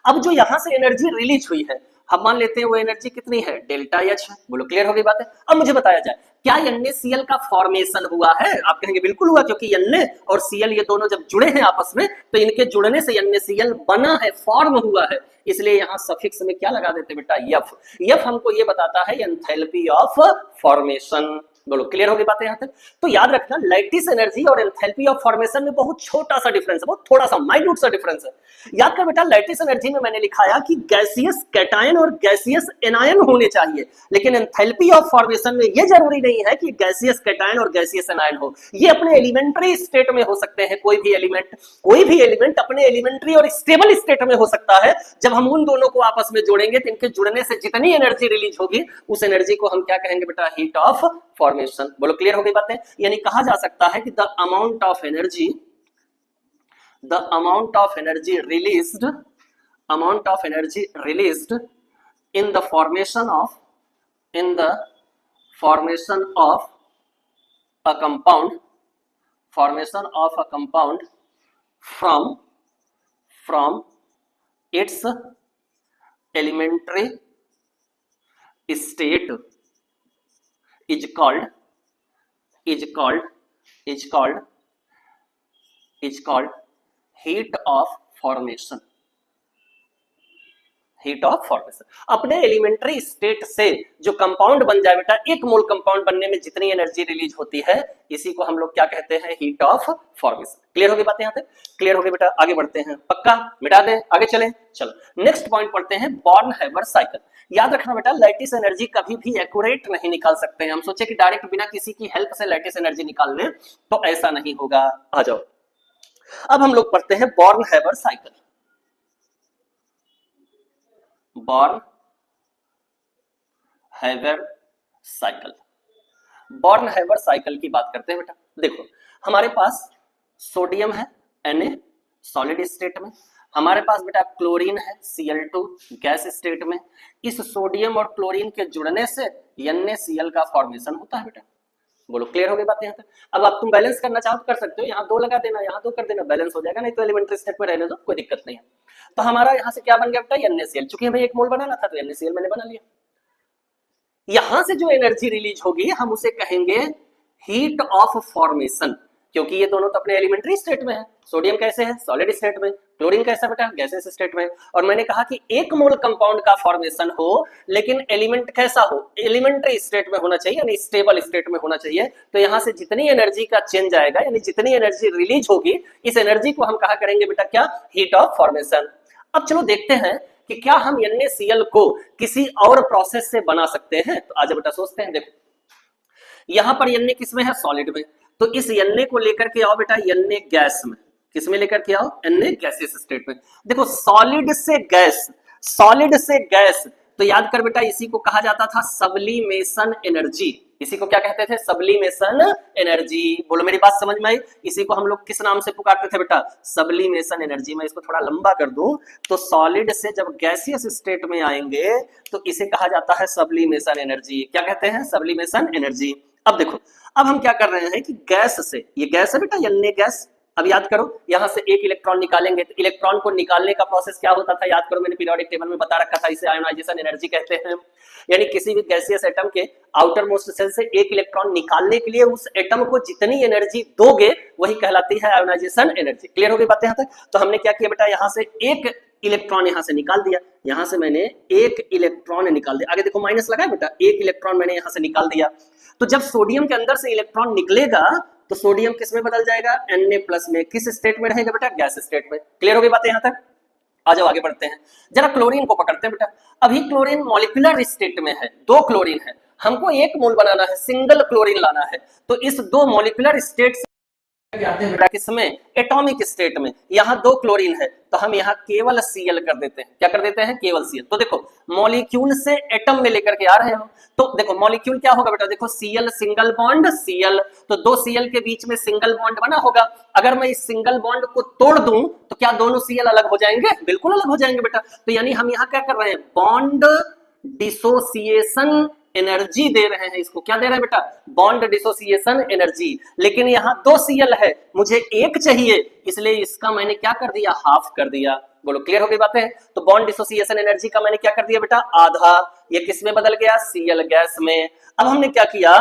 अब जो यहां से एनर्जी रिलीज हुई है, हम मान लेते हैं वो एनर्जी कितनी है, डेल्टा एच है। बोलो क्लियर हो गई बातें। अब मुझे बताया जाए क्या NaCl का फॉर्मेशन हुआ है, आप कहेंगे बिल्कुल हुआ, क्योंकि Na और Cl ये दोनों जब जुड़े हैं आपस में तो इनके जुड़ने से NaCl बना है, फॉर्म हुआ है। इसलिए यहां सफिक्स में क्या लगा देते बेटा, यफ। यफ हमको ये बताता है एंथैल्पी ऑफ फॉर्मेशन। बोलो क्लियर हो गई बातें यहां तक। तो याद रखना लैटिस एनर्जी और एंथैल्पी ऑफ फॉर्मेशन में बहुत छोटा सा डिफरेंस है, बहुत थोड़ा सा माइन्यूट सा डिफरेंस है। याद कर बेटा, लैटिस एनर्जी में मैंने लिखाया कि गैसियस कैटायन और गैसियस एनायन होने चाहिए, लेकिन एंथैल्पी ऑफ फॉर्मेशन में यह जरूरी नहीं है कि गैसियस कैटायन और गैसियस एनायन हो। ये अपने एलिमेंट्री स्टेट में हो सकते हैं, कोई भी एलिमेंट अपने एलिमेंट्री और स्टेबल स्टेट में हो सकता है। जब हम उन दोनों को आपस में जोड़ेंगे तो इनके जुड़ने से जितनी एनर्जी रिलीज होगी उस एनर्जी को हम क्या कहेंगे बेटा, हीट ऑफ फॉर्मेशन। बोलो क्लियर हो गई बातें। यानी कहा जा सकता है कि the amount of energy the amount of energy released, amount of energy released in the formation of a compound, from its elementary state is called heat of formation. Heat of formation, अपने एलिमेंट्री स्टेट से जो कंपाउंड बन जाए बेटा, एक मोल कंपाउंड बनने में जितनी एनर्जी रिलीज होती है, इसी को हम लोग क्या कहते हैं, हीट ऑफ फॉर्मेशन। क्लियर होगी बात, यहाँ पे क्लियर होगी बेटा। आगे बढ़ते हैं, पक्का मिटा दें, आगे चलें। चलो नेक्स्ट पॉइंट पढ़ते हैं, बॉर्न-हैबर साइकिल। याद रखना बेटा, लैटिस एनर्जी कभी भी एक्यूरेट नहीं निकाल सकते हैं। हम सोचे कि डायरेक्ट बिना किसी की हेल्प से लैटिस एनर्जी निकाल लें, तो ऐसा नहीं होगा। आ जाओ, अब हम लोग पढ़ते हैं born-Haber cycle. Born-Haber cycle, born-Haber cycle की बात करते हैं बेटा। देखो, हमारे पास सोडियम है Na सॉलिड स्टेट में, हमारे पास बेटा क्लोरीन है Cl2 गैस स्टेट में। इस सोडियम और क्लोरीन के जुड़ने से NaCl का फॉर्मेशन होता है बेटा। बोलो क्लियर हो गई बात यहाँ तक। अब आप तुम बैलेंस करना चाहो तो कर सकते हो, यहाँ 2 लगा देना, यहाँ 2 कर देना, बैलेंस हो जाएगा, नहीं तो एलिमेंट्री स्टेट में रहने दो, कोई दिक्कत नहीं है। तो हमारा यहाँ से क्या बन गया बेटा, NaCl। चूंकि हमें 1 मोल बनाना था तो NaCl मैंने बना लिया। यहां से जो एनर्जी रिलीज होगी हम उसे कहेंगे हीट ऑफ फॉर्मेशन, क्योंकि ये दोनों तो अपने एलिमेंट्री स्टेट में है। सोडियम कैसे है, सॉलिड स्टेट में, क्लोरीन कैसा बेटा, गैसेस स्टेट में। और मैंने कहा कि 1 मोल कंपाउंड का फॉर्मेशन हो, लेकिन एलिमेंट कैसा हो, एलिमेंट्री स्टेट में होना चाहिए, यानी स्टेबल स्टेट में होना चाहिए। तो यहां से जितनी एनर्जी का चेंज आएगा, यानी जितनी एनर्जी रिलीज होगी, इस एनर्जी को हम कहा करेंगे बेटा क्या, हीट ऑफ फॉर्मेशन। अब चलो देखते हैं कि क्या हम NaCl को किसी और प्रोसेस से बना सकते हैं। तो आज बेटा सोचते हैं। देखो, यहां पर Na किसमें है, सॉलिड में, तो इस Na को लेकर के आओ बेटा Na गैस में। किसमें लेकर के आओ, Na गैसियस स्टेट में। देखो, सॉलिड से गैस, तो याद कर बेटा, इसी को कहा जाता था सब्लिमेशन एनर्जी। इसी को क्या कहते थे, सब्लिमेशन एनर्जी। बोलो मेरी बात समझ में आई। इसी को हम लोग किस नाम से पुकारते थे बेटा, सब्लिमेशन एनर्जी। मैं इसको थोड़ा लंबा कर दूं तो सॉलिड से जब गैसियस स्टेट में आएंगे तो इसे कहा जाता है सब्लिमेशन एनर्जी। क्या कहते हैं, सब्लिमेशन एनर्जी। अब देखो, अब हम क्या कर रहे हैं कि गैस से, ये गैस है बेटा Na गैस। अब याद करो, यहां से 1 इलेक्ट्रॉन निकालेंगे तो इलेक्ट्रॉन को निकालने का प्रोसेस क्या होता था, याद करो, मैंने पीरियोडिक टेबल में बता रखा था, इसे आयोनाइजेशन एनर्जी कहते हैं। यानी किसी भी गैसियस एटम के आउटर मोस्ट शेल से 1 इलेक्ट्रॉन निकालने के लिए उस एटम को जितनी एनर्जी दोगे वही कहलाती है आयोनाइजेशन एनर्जी। क्लियर हो गई बात यहाँ तक। तो हमने क्या किया बेटा, यहाँ से 1 इलेक्ट्रॉन यहां से निकाल दिया, यहां से मैंने 1 इलेक्ट्रॉन निकाल दिया। आगे देखो माइनस लगा बेटा, 1 इलेक्ट्रॉन मैंने यहां से निकाल दिया। तो जब सोडियम के अंदर से इलेक्ट्रॉन निकलेगा तो सोडियम किस में बदल जाएगा, Na+ में। किस स्टेट में रहेगा बेटा, गैस स्टेट में। क्लियर हो गई बात यहां तक। आ जाओ आगे बढ़ते हैं, जरा क्लोरीन को पकड़ते हैं बेटा। अभी क्लोरीन मॉलिक्यूलर स्टेट में है, 2 क्लोरीन है, हमको 1 मोल बनाना है, सिंगल क्लोरीन लाना है। तो इस 2 मॉलिक्यूलर स्टेट आते हैं बेटा किसमें, एटॉमिक स्टेट में। यहाँ 2 क्लोरीन है तो हम यहाँ केवल Cl कर देते हैं। क्या कर देते हैं, केवल Cl। तो देखो, मॉलिक्यूल से एटम में लेकर के आ रहे हो, तो देखो मॉलिक्यूल क्या होगा बेटा, देखो Cl सिंगल बॉन्ड Cl, तो 2 Cl के बीच में सिंगल बॉन्ड बना होगा। अगर मैं इस सिंगल बॉन्ड को तोड़ दूं तो क्या दोनों Cl अलग हो जाएंगे, बिल्कुल अलग हो जाएंगे बेटा। तो यानी हम यहाँ क्या कर रहे हैं, बॉन्ड डिसोसिएशन एनर्जी दे रहे हैं। इसको क्या दे रहे हैं बेटा, बॉन्ड डिसोसिएशन एनर्जी। लेकिन यहाँ 2 Cl है, मुझे 1 चाहिए, इसलिए इसका मैंने क्या कर दिया, हाफ कर दिया। बोलो क्लियर हो गई बातें। तो बॉन्ड डिसोसिएशन एनर्जी का मैंने क्या कर दिया बेटा, आधा। ये किस में बदल गया, Cl गैस में। अब हमने क्या किया,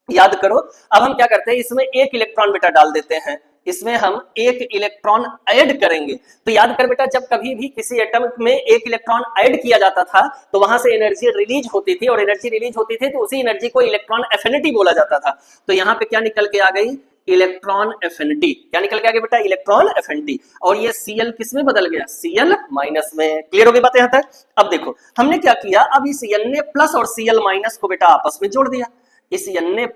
याद करो, अब हम क्या करते हैं, इसमें 1 इलेक्ट्रॉन बेटा डाल देते हैं, इसमें हम 1 इलेक्ट्रॉन ऐड करेंगे। तो याद कर बेटा, जब कभी भी किसी एटम में 1 इलेक्ट्रॉन ऐड किया जाता था तो वहां से एनर्जी रिलीज होती थी, और एनर्जी रिलीज होती थी तो उसी एनर्जी को इलेक्ट्रॉन एफिनिटी बोला जाता था। तो यहाँ पे क्या निकल के आ गई, इलेक्ट्रॉन एफिनिटी। क्या निकल के आ गया बेटा, इलेक्ट्रॉन एफिनिटी। और ये Cl किस में बदल गया, Cl माइनस में। क्लियर हो गई बात यहाँ तक। अब देखो हमने क्या किया, अब इस Na+ और Cl- को बेटा आपस में जोड़ दिया, इस Na+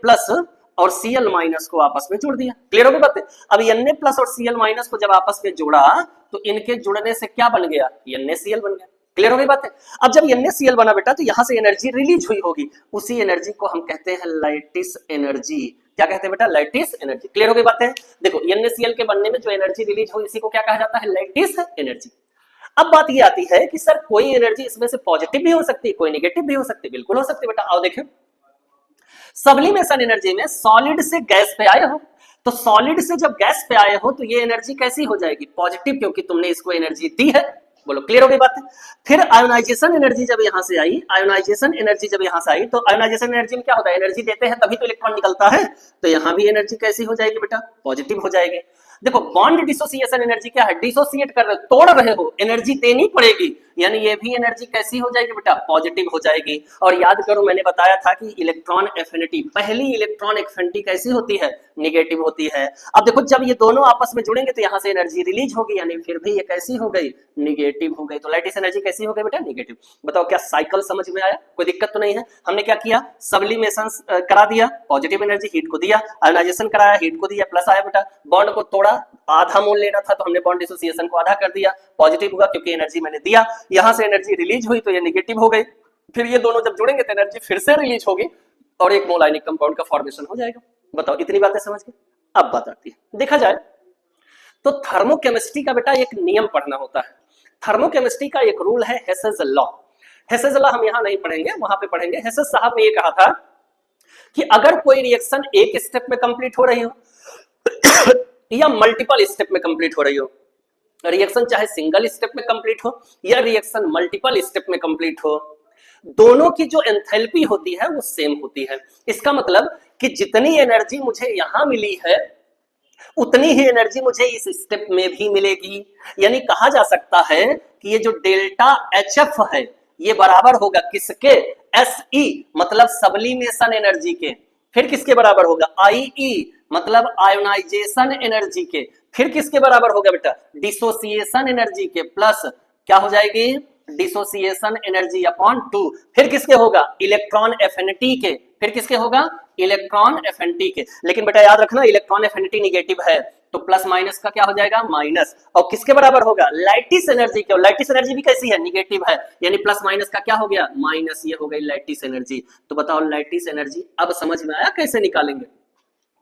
और Cl- को आपस में जोड़ दिया। क्लियर हो गई बात। अब Na+ और Cl- को जब आपस में जोड़ा तो इनके जुड़ने से क्या बन गया, NaCl बन गया। क्या बन गया, NaCl। अब NaCl+ और Cl- को जब आपस में जोड़ा तो इनके जुड़ने से क्या बन गया, NaCl बन गया। क्लियर हो गई बात। अब Na+ और Cl- को जब आपस में जोड़ा तो इनके जुड़ने से क्या बन गया, NaCl बन गया। क्लियर हो गई बात है। अब जब NaCl बना बेटा तो यहां से एनर्जी रिलीज हुई होगी, उसी एनर्जी को हम कहते हैं लैटिस एनर्जी। क्या कहते हैं बेटा? Lattice energy. क्लियर हो गई बात है। देखो NaCl के बनने में जो एनर्जी रिलीज हुई इसी को क्या कहा जाता है? Lattice energy. अब बात ये आती है कि सर कोई एनर्जी इसमें से पॉजिटिव भी हो सकती है, कोई नेगेटिव भी हो सकती है। बिल्कुल हो सकती है बेटा। आओ देखें, सब्लिमेशन एनर्जी में सॉलिड से गैस पे आए हो, तो सॉलिड से जब गैस पे आए हो तो ये एनर्जी कैसी हो जाएगी? पॉजिटिव, क्योंकि तुमने इसको एनर्जी दी है। बोलो क्लियर हो गई बात है। फिर आयोनाइजेशन एनर्जी जब यहां से आई, आयोनाइजेशन एनर्जी जब यहां से आई, तो आयोनाइजेशन एनर्जी में क्या होता है? एनर्जी देते हैं तभी तो इलेक्ट्रॉन निकलता है, तो यहां भी एनर्जी कैसी हो जाएगी बेटा? पॉजिटिव हो जाएगी। देखो बॉन्ड डिसोसिएशन एनर्जी क्या है? डिसोसिएट कर रहे हो, तोड़ रहे हो, एनर्जी देनी पड़ेगी, यानी ये भी एनर्जी कैसी हो जाएगी बेटा? पॉजिटिव हो जाएगी। और याद करो मैंने बताया था कि इलेक्ट्रॉन एफिनिटी, पहली इलेक्ट्रॉन एफिनिटी कैसी होती है? निगेटिव होती है। अब देखो जब ये दोनों आपस में जुड़ेंगे तो यहां से एनर्जी रिलीज होगी, यानी फिर भी ये कैसी हो गई? निगेटिव हो गई। तो लैटिस एनर्जी कैसी हो गई बेटा? निगेटिव। बताओ क्या साइकिल समझ में आया? कोई दिक्कत तो नहीं है। हमने क्या किया? सब्लिमेशन करा दिया, पॉजिटिव एनर्जी हीट को दिया, आयोनाइजेशन कराया, हीट को दिया, प्लस आया बेटा। बॉन्ड को तोड़ा, आधा मोल लेना था तो हमने बॉन्ड डिसोसिएशन को आधा कर दिया, पॉजिटिव हुआ क्योंकि एनर्जी मैंने दिया। यहां से एनर्जी रिलीज हुई तो ये निगेटिव हो गई। फिर ये दोनों जब जुड़ेंगे तो एनर्जी फिर से रिलीज होगी और एक मोल आयनिक कंपाउंड का फॉर्मेशन हो जाएगा। बताओ इतनी बातें समझ गए? अब बात आती है, देखा जाए तो थर्मोकेमिस्ट्री का बेटा एक नियम पढ़ना होता है। थर्मोकेमिस्ट्री का एक रूल है हेसेस लॉ। हेसेस लॉ हम यहां नहीं पढ़ेंगे, वहां पे पढ़ेंगे। हेसेस साहब ने ये कहा था कि अगर कोई रिएक्शन एक स्टेप में कंप्लीट हो रही हो या मल्टीपल स्टेप में कंप्लीट हो रही हो, रिएक्शन चाहे सिंगल स्टेप में कंप्लीट हो या रिएक्शन मल्टीपल स्टेप में कंप्लीट हो, दोनों की जो एंथैल्पी होती है वो सेम होती है। इसका मतलब कि जितनी एनर्जी मुझे यहां मिली है उतनी ही एनर्जी मुझे इस स्टेप में भी मिलेगी। यानी कहा जा सकता है कि ये जो डेल्टा HF है ये बराबर होगा किसके? SE मतलब सब्लिमेशन एनर्जी के। फिर किसके बराबर होगा? IE मतलब आयोनाइजेशन एनर्जी के। फिर किसके बराबर होगा बेटा? डिसोसिएशन एनर्जी के, प्लस क्या हो जाएगी? Dissociation energy upon 2। फिर किसके होगा? इलेक्ट्रॉन एफिनिटी के। फिर किसके होगा? इलेक्ट्रॉन एफिनिटी के। लेकिन बेटा याद रखना इलेक्ट्रॉन एफिनिटी निगेटिव है तो प्लस माइनस का क्या हो जाएगा? माइनस। और किसके बराबर होगा? लैटिस एनर्जी के। लैटिस एनर्जी भी कैसी है? निगेटिव है, यानी प्लस माइनस का क्या हो गया? माइनस। ये हो गई लैटिस एनर्जी। तो बताओ लैटिस एनर्जी अब समझ में आया कैसे निकालेंगे?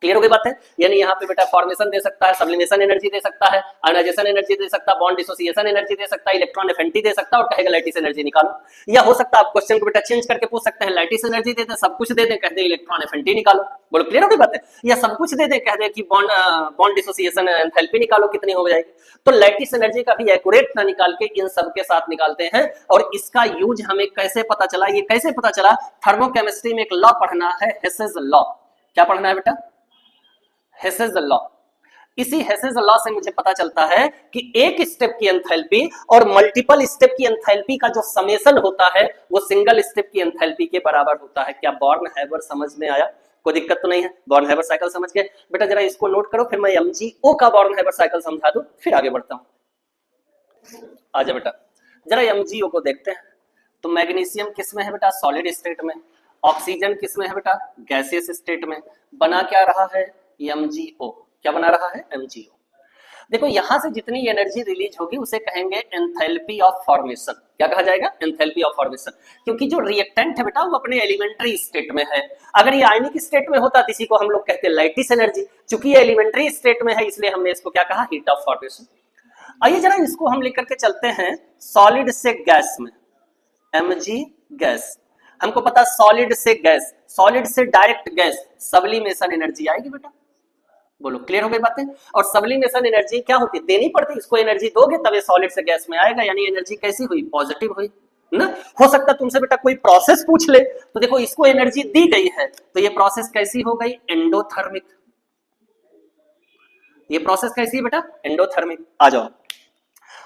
क्लियर हो गई बात है। यानी यहाँ पे बेटा फॉर्मेशन दे सकता है, सब्लिमेशन एनर्जी दे सकता है, आयोनाइजेशन एनर्जी दे सकता है, बॉन्ड डिसोसिएशन एनर्जी दे सकता है, इलेक्ट्रॉन एफिनिटी दे सकता है और कहेगा लैटिस एनर्जी निकालो। या हो सकता है आप क्वेश्चन को बेटा चेंज करके पूछ सकते हैं, लैटिस एनर्जी दे दे, सब कुछ दे दे, कह दे इलेक्ट्रॉन एफिनिटी निकालो। बोलो क्लियर हो गई बात है। या सब कुछ दे दे, कह दे कि बॉन्ड डिसोसिएशन एंथैल्पी निकालो कितनी हो जाएगी। तो लैटिस एनर्जी का भी एक्यूरेट ना निकाल के इन सब के साथ निकालते हैं। और इसका यूज हमें कैसे पता चला? ये कैसे पता चला? थर्मोकेमिस्ट्री में एक लॉ पढ़ना है, हेसेस लॉ। क्या पढ़ना है बेटा? Hess's law. इसी हेसेस लॉ से मुझे पता चलता है कि एक स्टेप की एंथैल्पी और मल्टीपल स्टेप की एंथैल्पी का जो समेशन होता है वो सिंगल स्टेप की एंथैल्पी के बराबर होता है। क्या बॉर्न-हैबर समझ में आया? कोई दिक्कत तो नहीं है? बॉर्न-हैबर साइकिल समझ गए बेटा? जरा इसको नोट करो, फिर मैं MgO का बॉर्न-हैबर साइकिल समझा दूं, फिर आगे बढ़ता हूं। आजा बेटा, जरा MgO को देखते हैं। तो मैग्नीशियम किस में है बेटा? सॉलिड स्टेट में। ऑक्सीजन किस में है बेटा? गैसियस स्टेट में। बना क्या रहा है? MgO। क्या बना रहा है? MgO। देखो यहां से जितनी एनर्जी रिलीज होगी उसे कहेंगे एंथैल्पी ऑफ फॉर्मेशन। क्या कहा जाएगा? Enthalpy of formation. क्योंकि जो रिएक्टेंट है बेटा वो अपने एलिमेंट्री स्टेट में है। अगर ये आयनिक स्टेट में होता तो इसी को हम लोग कहते हैं लैटिस एनर्जी। चूंकि ये एलिमेंट्री स्टेट में है इसलिए हमने इसको क्या कहा? Heat of formation. आइए जरा इसको हम लेकर के चलते हैं सॉलिड से गैस में। Mg गैस, हमको पता सॉलिड से गैस, सॉलिड से डायरेक्ट गैस, सब्लिमेशन एनर्जी आएगी बेटा। बोलो क्लियर हो गई बातें? और सब्लिमेशन एनर्जी क्या होती है? देनी पड़ती है। इसको एनर्जी दोगे तब ये सॉलिड से गैस में आएगा, यानी एनर्जी कैसी हुई? पॉजिटिव हुई ना। हो सकता है तुमसे बेटा कोई प्रोसेस पूछ ले, तो देखो इसको एनर्जी दी गई है तो ये प्रोसेस कैसी हो गई? एंडोथर्मिक। ये प्रोसेस कैसी है बेटा? एंडोथर्मिक। आ जाओ,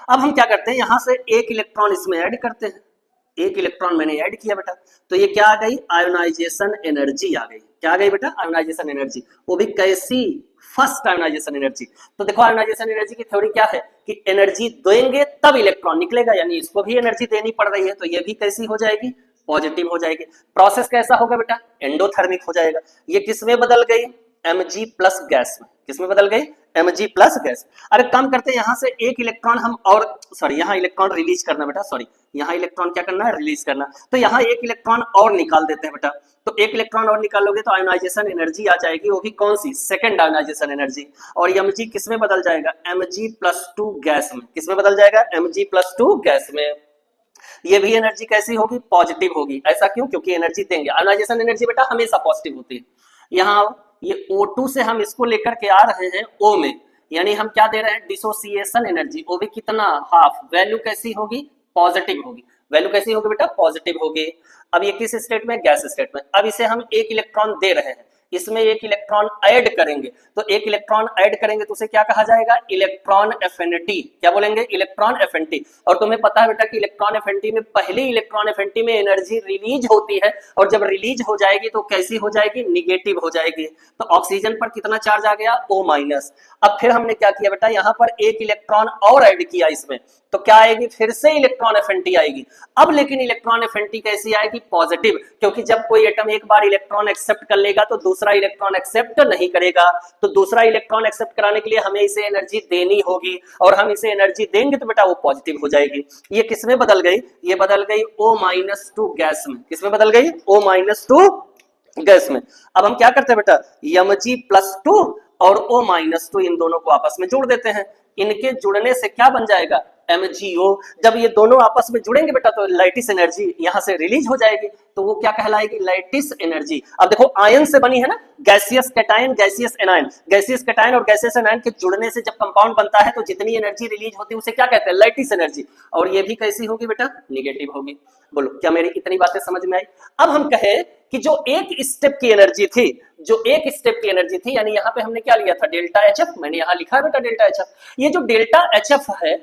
अब हम क्या करते हैं, यहां से एक इलेक्ट्रॉन इसमें ऐड करते हैं। एक इलेक्ट्रॉन मैंने ऐड किया बेटा, तो ये क्या आ गई? आयोनाइजेशन एनर्जी आ गई। क्या आ गई बेटा? Ionization energy. वो भी कैसी? First ionization energy. तो देखो आयोनाइजेशन एनर्जी की थ्योरी क्या है कि एनर्जी देंगे तब इलेक्ट्रॉन निकलेगा, यानी इसको भी एनर्जी देनी पड़ रही है तो ये भी कैसी हो जाएगी? पॉजिटिव हो जाएगी। प्रोसेस कैसा होगा बेटा? एंडोथर्मिक हो जाएगा। ये किस में बदल गई? Mg प्लस गैस में। किस में बदल गई? Mg plus gas. अरे काम करते हैं, यहाँ से एक इलेक्ट्रॉन हम और सॉरी यहाँ इलेक्ट्रॉन रिलीज करना बेटा, सॉरी यहाँ इलेक्ट्रॉन क्या करना है, रिलीज करना। तो यहाँ एक इलेक्ट्रॉन और निकाल देते हैं बेटा। तो एक इलेक्ट्रॉन और निकालोगे तो आयोनाइजेशन एनर्जी आ जाएगी, वो भी कौन सी, सेकंड आयोनाइजेशन एनर्जी। और Mg किस में बदल जाएगा, Mg+2 गैस में। किस में बदल जाएगा, Mg+2 गैस में। ये भी एनर्जी कैसी होगी, पॉजिटिव होगी। ऐसा क्यों, क्योंकि एनर्जी देंगे, आयोनाइजेशन एनर्जी बेटा हमेशा पॉजिटिव होती है। यहाँ ये O2 से हम इसको लेकर के आ रहे हैं O में, यानी हम क्या दे रहे हैं, डिसोसिएशन एनर्जी। वो भी कितना, हाफ। वैल्यू कैसी होगी, पॉजिटिव होगी। वैल्यू कैसी होगी बेटा, पॉजिटिव होगी। अब ये किस स्टेट में, गैस स्टेट में। अब इसे हम एक इलेक्ट्रॉन दे रहे हैं, इसमें एक इलेक्ट्रॉन ऐड करेंगे। तो एक इलेक्ट्रॉन ऐड करेंगे तो उसे क्या कहा जाएगा, इलेक्ट्रॉन एफिनिटी। क्या बोलेंगे, इलेक्ट्रॉन एफिनिटी। और तुम्हें पता है बेटा कि इलेक्ट्रॉन एफिनिटी में, पहले इलेक्ट्रॉन एफिनिटी में एनर्जी रिलीज होती है, और जब रिलीज हो जाएगी तो कैसी हो जाएगी, निगेटिव हो जाएगी। तो ऑक्सीजन पर कितना चार्ज आ गया, O-। अब फिर हमने क्या किया बेटा, यहाँ पर एक इलेक्ट्रॉन और ऐड किया इसमें, तो क्या आएगी, फिर से इलेक्ट्रॉन एफिनिटी आएगी। अब लेकिन इलेक्ट्रॉन एफिनिटी कैसी आएगी, पॉजिटिव, क्योंकि जब कोई एटम एक बार इलेक्ट्रॉन एक्सेप्ट कर लेगा तो दूसरा इलेक्ट्रॉन एक्सेप्ट नहीं करेगा। तो दूसरा इलेक्ट्रॉन एक्सेप्ट कराने के लिए हमें इसे एनर्जी देनी होगी, और हम इसे एनर्जी देंगे तो बेटा वो पॉजिटिव हो जाएगी। ये किसमें बदल गई, ये बदल गई O-2 गैस में। किसमें बदल गई, O-2 गैस में। अब हम क्या करते हैं बेटा, Mg+2 और O-2 इन दोनों को आपस में जोड़ देते हैं। इनके जुड़ने से क्या बन जाएगा, MgO। जब ये दोनों आपस में जुड़ेंगे बेटा तो लैटिस एनर्जी यहां से रिलीज हो जाएगी, तो वो क्या कहलाएगी, लैटिस एनर्जी। अब देखो आयन से बनी है ना, gaseous cation, gaseous anion. Gaseous cation और गैसियस एनायन के जुड़ने से जब कंपाउंड बनता है तो जितनी एनर्जी रिलीज होती है उसे क्या कहते हैं, लैटिस एनर्जी। और ये भी कैसी होगी बेटा, निगेटिव होगी। बोलो क्या मेरी इतनी बातें समझ में आई। अब हम कहें कि जो एक स्टेप की एनर्जी थी, जो एक स्टेप की एनर्जी थी, यानी यहाँ पे हमने क्या लिया था, डेल्टा HF। मैंने यहाँ लिखा है बेटा डेल्टा HF। ये जो डेल्टा HF है,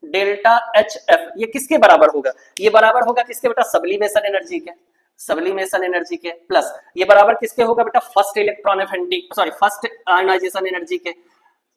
डेल्टा HF, ये किसके बराबर होगा, ये बराबर होगा किसके बेटा, सब्लिमेशन एनर्जी के। सब्लिमेशन एनर्जी के प्लस ये बराबर किसके होगा बेटा, first electron affinity, sorry first ionization energy के।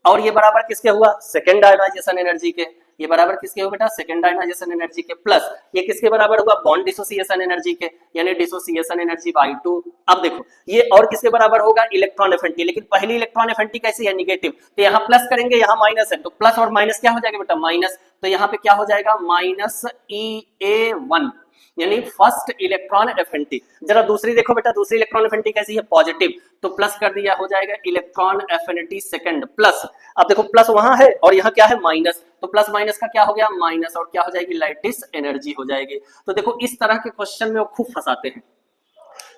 और ये बराबर किसके हुआ, सेकंड आयोनाइजेशन एनर्जी के। ये बराबर किसके हुआ बेटा, सेकंड आयोनाइजेशन एनर्जी के। प्लस ये किसके बराबर हुआ, बॉन्ड डिसोसिएशन एनर्जी के, यानी डिसोसिएशन एनर्जी बाई 2। अब देखो ये और किसके बराबर होगा, इलेक्ट्रॉन एफिनिटी। लेकिन पहली इलेक्ट्रॉन एफिनिटी कैसी है, निगेटिव। तो यहाँ प्लस करेंगे, यहाँ माइनस है, तो प्लस और माइनस क्या हो जाएगा बेटा, माइनस। तो यहाँ पे क्या हो जाएगा, माइनस EA1, यानी फर्स्ट इलेक्ट्रॉन एफिनिटी। जरा दूसरी देखो बेटा, दूसरी इलेक्ट्रॉन एफिनिटी कैसी है, पॉजिटिव। तो प्लस कर दिया, हो जाएगा इलेक्ट्रॉन एफिनिटी सेकंड प्लस। अब देखो प्लस वहां है और यहाँ क्या है, माइनस। तो प्लस माइनस का क्या हो गया, माइनस, और क्या हो जाएगी, लैटिस एनर्जी हो जाएगी। तो देखो इस तरह के क्वेश्चन में वो खूब फंसाते हैं।